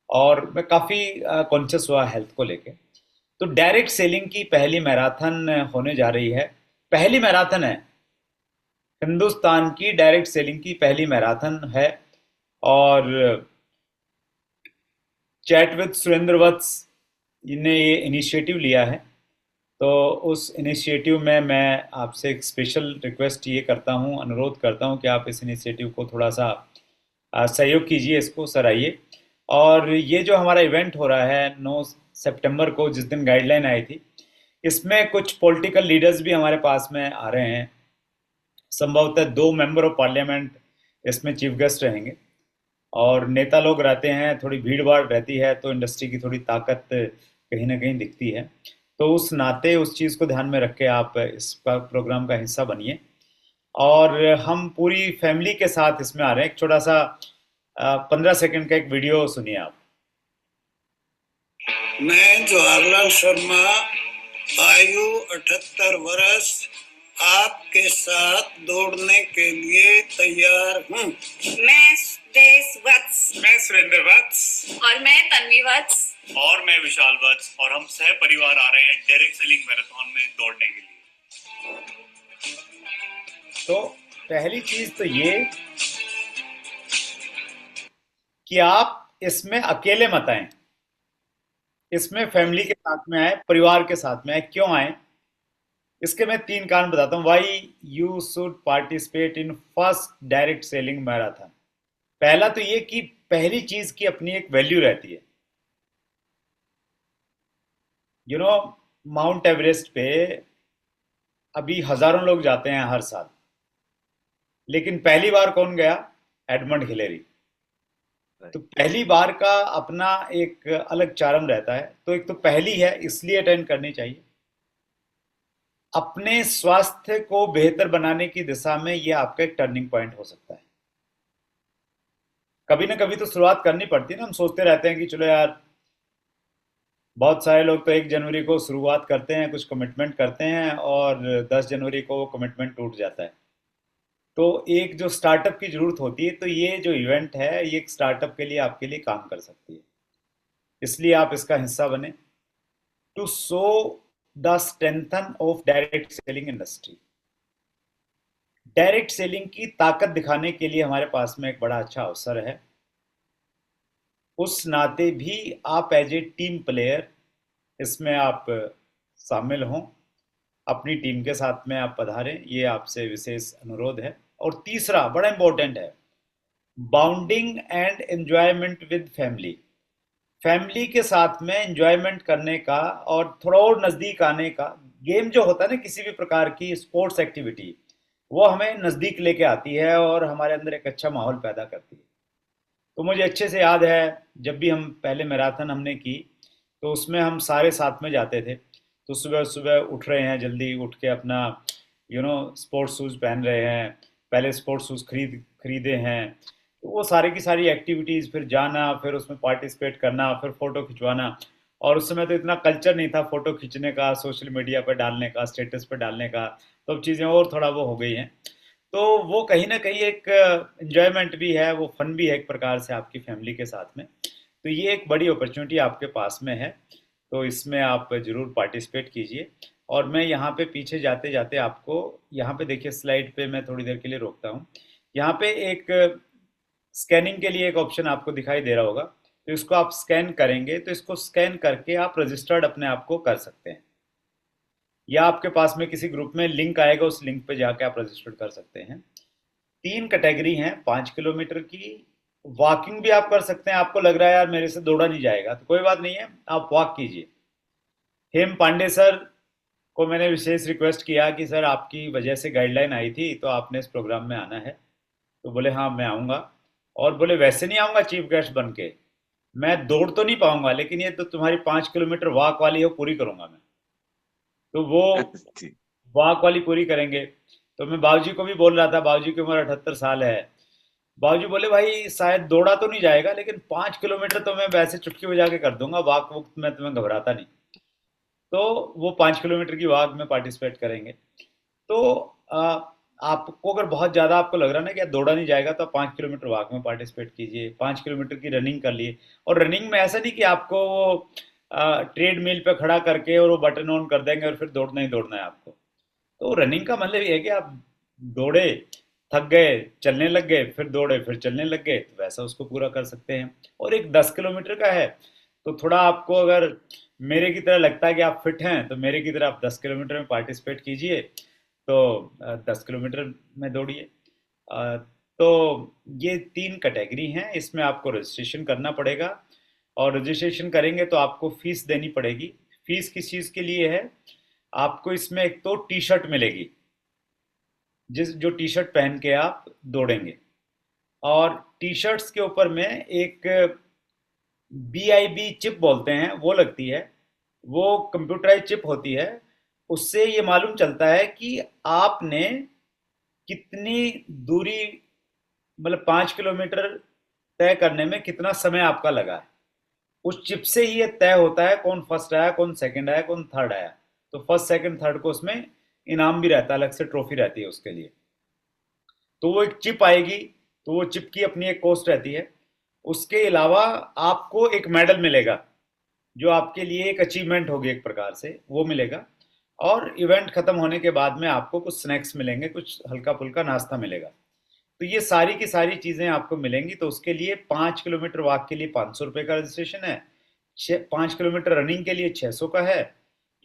Speaker 1: और मैं काफ़ी कॉन्शियस हुआ हेल्थ को लेकर। तो डायरेक्ट सेलिंग की पहली मैराथन होने जा रही है, पहली मैराथन है हिंदुस्तान की, डायरेक्ट सेलिंग की पहली मैराथन है। और चैट विद सुरेंद्र वत्स ने ये इनिशिएटिव लिया है। तो उस इनिशिएटिव में मैं आपसे एक स्पेशल रिक्वेस्ट ये करता हूँ, अनुरोध करता हूँ कि आप इस इनिशिएटिव को थोड़ा सा सहयोग कीजिए, इसको सराहिए। और ये जो हमारा इवेंट हो रहा है 9 सितंबर को, जिस दिन गाइडलाइन आई थी, इसमें कुछ पॉलिटिकल लीडर्स भी हमारे पास में आ रहे हैं। संभवतः 2 मेंबर ऑफ पार्लियामेंट इसमें चीफ गेस्ट रहेंगे, और नेता लोग रहते हैं, थोड़ी भीड़ भाड़ रहती है, तो इंडस्ट्री की थोड़ी ताकत कहीं ना कहीं दिखती है। तो उस नाते उस चीज़ को ध्यान में रख के आप इस प्रोग्राम का हिस्सा बनिए। और हम पूरी फैमिली के साथ इसमें आ रहे हैं। एक छोटा सा 15 सेकंड का एक वीडियो सुनिए आप।
Speaker 4: मैं जवाहरलाल शर्मा, आयु 78 वर्ष, आपके साथ दौड़ने के लिए तैयार हूँ।
Speaker 5: मैं देश वत्स,
Speaker 6: मैं सुरेंद्र वत्स,
Speaker 5: और मैं तन्वी वत्स,
Speaker 6: और मैं विशाल वत्स, और हम सह परिवार आ रहे हैं डायरेक्ट सेलिंग मैराथन में दौड़ने के लिए।
Speaker 1: तो पहली चीज तो ये कि आप इसमें अकेले मत आए, इसमें फैमिली के साथ में आए, परिवार के साथ में आए। क्यों आए, इसके मैं 3 कारण बताता हूँ। Why you should participate in first direct selling marathon. पहला तो ये कि पहली चीज की अपनी एक वैल्यू रहती है। माउंट एवरेस्ट पे अभी हजारों लोग जाते हैं हर साल, लेकिन पहली बार कौन गया? Edmund Hillary. तो पहली बार का अपना एक अलग चार्म रहता है। तो एक तो पहली है, इसलिए अटेंड करनी चाहिए। अपने स्वास्थ्य को बेहतर बनाने की दिशा में यह आपका एक टर्निंग पॉइंट हो सकता है। कभी ना कभी तो शुरुआत करनी पड़ती है ना। हम सोचते रहते हैं कि चलो यार, बहुत सारे लोग तो 1 जनवरी को शुरुआत करते हैं, कुछ कमिटमेंट करते हैं, और 10 जनवरी को वो कमिटमेंट टूट जाता है। तो एक जो स्टार्टअप की जरूरत होती है, तो ये जो इवेंट है, ये एक स्टार्टअप के लिए आपके लिए काम कर सकती है। इसलिए आप इसका हिस्सा बने, to show the strengthen of direct selling industry. Direct selling की ताकत दिखाने के लिए हमारे पास में एक बड़ा अच्छा अवसर है। उस नाते भी आप एज ए टीम प्लेयर इसमें आप शामिल हों, अपनी टीम के साथ में आप पधारें, ये आपसे विशेष अनुरोध है। और तीसरा बड़ा इंपॉर्टेंट है, bounding and enjoyment with family. Family के साथ में एंजॉयमेंट करने का और थोड़ा और नज़दीक आने का। गेम जो होता है ना, किसी भी प्रकार की स्पोर्ट्स एक्टिविटी, वो हमें नज़दीक लेके आती है और हमारे अंदर एक अच्छा माहौल पैदा करती है। तो मुझे अच्छे से याद है, जब भी हम पहले मैराथन हमने की, तो उसमें हम सारे साथ में जाते थे। तो सुबह सुबह उठ रहे हैं, जल्दी उठ के अपना स्पोर्ट्स शूज़ पहन रहे हैं, पहले स्पोर्ट्स शूज़ खरीदे हैं। तो वो सारी की सारी एक्टिविटीज़, फिर जाना, फिर उसमें पार्टिसिपेट करना, फिर फ़ोटो खिंचवाना। और उस समय तो इतना कल्चर नहीं था फ़ोटो खींचने का, सोशल मीडिया पर डालने का, स्टेटस पे डालने का। तो अब चीज़ें और थोड़ा वो हो गई हैं। तो वो कहीं ना कहीं एक एंजॉयमेंट भी है, वो फन भी है एक प्रकार से आपकी फैमिली के साथ में। तो ये एक बड़ी अपॉर्चुनिटी आपके पास में है, तो इसमें आप ज़रूर पार्टिसिपेट कीजिए। और मैं यहाँ पे पीछे जाते जाते आपको, यहाँ पे देखिए स्लाइड पे मैं थोड़ी देर के लिए रोकता हूँ। यहाँ पे एक स्कैनिंग के लिए एक ऑप्शन आपको दिखाई दे रहा होगा, तो इसको आप स्कैन करेंगे, तो इसको स्कैन करके आप रजिस्टर्ड अपने आप को कर सकते हैं, या आपके पास में किसी ग्रुप में लिंक आएगा, उस लिंक पे जाके आप रजिस्टर्ड कर सकते हैं। 3 कैटेगरी हैं 5 किलोमीटर की। वॉकिंग भी आप कर सकते हैं, आपको लग रहा है यार मेरे से दौड़ा नहीं जाएगा, तो कोई बात नहीं है, आप वॉक कीजिए। हेम पांडे सर को मैंने विशेष रिक्वेस्ट किया कि सर आपकी वजह से गाइडलाइन आई थी, तो आपने इस प्रोग्राम में आना है। तो बोले हाँ मैं आऊँगा। और बोले वैसे नहीं आऊँगा चीफ गेस्ट बन के, मैं दौड़ तो नहीं पाऊंगा, लेकिन ये तो तुम्हारी 5 किलोमीटर वॉक वाली है वो पूरी करूंगा मैं। तो वो
Speaker 2: जी।
Speaker 1: वॉक वाली पूरी करेंगे। तो मैं बाबूजी को भी बोल रहा था, बाबूजी की उम्र 78 साल है। बाबूजी बोले भाई शायद दौड़ा तो नहीं जाएगा, लेकिन 5 किलोमीटर तो मैं वैसे चुटकी बजा के कर दूंगा, वॉक वक्त में तुम्हें घबराता नहीं। तो वो 5 किलोमीटर की वॉक में पार्टिसिपेट करेंगे। तो आपको अगर बहुत ज़्यादा आपको लग रहा है ना कि यार दौड़ा नहीं जाएगा, तो आप 5 किलोमीटर वॉक में पार्टिसिपेट कीजिए, 5 किलोमीटर की रनिंग कर लिए। और रनिंग में ऐसा नहीं कि आपको वो ट्रेड मिल पे खड़ा करके और वो बटन ऑन कर देंगे और फिर दौड़ना ही दौड़ना है आपको। तो रनिंग का मतलब ये है कि आप दौड़े, थक गए, चलने लग गए, फिर दौड़े, फिर चलने लग गए, तो वैसा उसको पूरा कर सकते हैं। और एक 10 किलोमीटर का है, तो थोड़ा आपको अगर मेरे की तरह लगता है कि आप फिट हैं, तो मेरे की तरह आप 10 किलोमीटर में पार्टिसिपेट कीजिए। तो 10 किलोमीटर में दौड़िए। तो ये 3 कैटेगरी हैं, इसमें आपको रजिस्ट्रेशन करना पड़ेगा। और रजिस्ट्रेशन करेंगे तो आपको फीस देनी पड़ेगी। फीस किस चीज़ के लिए है? आपको इसमें एक तो टी शर्ट मिलेगी, जो टी शर्ट पहन के आप दौड़ेंगे। और टी शर्ट्स के ऊपर में एक BIB चिप बोलते हैं वो लगती है, वो कंप्यूटराइज चिप होती है। उससे ये मालूम चलता है कि आपने कितनी दूरी, मतलब 5 किलोमीटर तय करने में कितना समय आपका लगा है। उस चिप से ही ये तय होता है कौन फर्स्ट आया, कौन सेकंड आया, कौन थर्ड आया। तो फर्स्ट सेकंड थर्ड को उसमें इनाम भी रहता है, अलग से ट्रॉफी रहती है उसके लिए। तो वो एक चिप आएगी, तो वो चिप की अपनी एक कॉस्ट रहती है। उसके अलावा आपको एक मेडल मिलेगा, जो आपके लिए एक अचीवमेंट होगी एक प्रकार से, वो मिलेगा। और इवेंट खत्म होने के बाद में आपको कुछ स्नैक्स मिलेंगे, कुछ हल्का फुल्का नाश्ता मिलेगा। तो ये सारी की सारी चीज़ें आपको मिलेंगी। तो उसके लिए 5 किलोमीटर वॉक के लिए 500 रुपये का रजिस्ट्रेशन है, 5 किलोमीटर रनिंग के लिए 600 का है,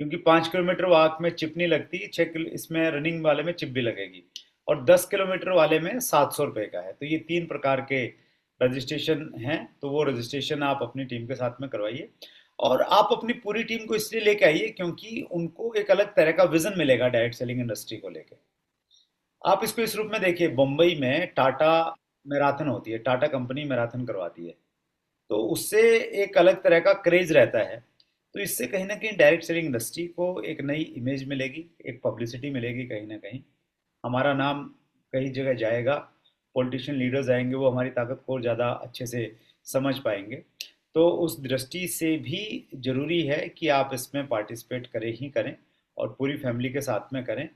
Speaker 1: क्योंकि 5 किलोमीटर वॉक में चिप नहीं लगती, 6 किलो इसमें रनिंग वाले में चिप भी लगेगी। और 10 किलोमीटर वाले में 700 रुपये का है। तो ये 3 प्रकार के रजिस्ट्रेशन हैं। तो वो रजिस्ट्रेशन आप अपनी टीम के साथ में करवाइए। और आप अपनी पूरी टीम को इसलिए लेके आइए क्योंकि उनको एक अलग तरह का विजन मिलेगा डायरेक्ट सेलिंग इंडस्ट्री को लेके। आप इसको इस रूप में देखिए, बम्बई में टाटा मैराथन होती है, टाटा कंपनी मैराथन करवाती है, तो उससे एक अलग तरह का क्रेज रहता है। तो इससे कहीं ना कहीं डायरेक्ट सेलिंग इंडस्ट्री को एक नई इमेज मिलेगी, एक पब्लिसिटी मिलेगी। कहीं ना कहीं हमारा नाम कई जगह जाएगा, पॉलिटिशियन लीडर्स आएंगे, वो हमारी ताकत को और ज़्यादा अच्छे से समझ पाएंगे। तो उस दृष्टि से भी ज़रूरी है कि आप इसमें पार्टिसिपेट करें ही करें, और पूरी फैमिली के साथ में करें।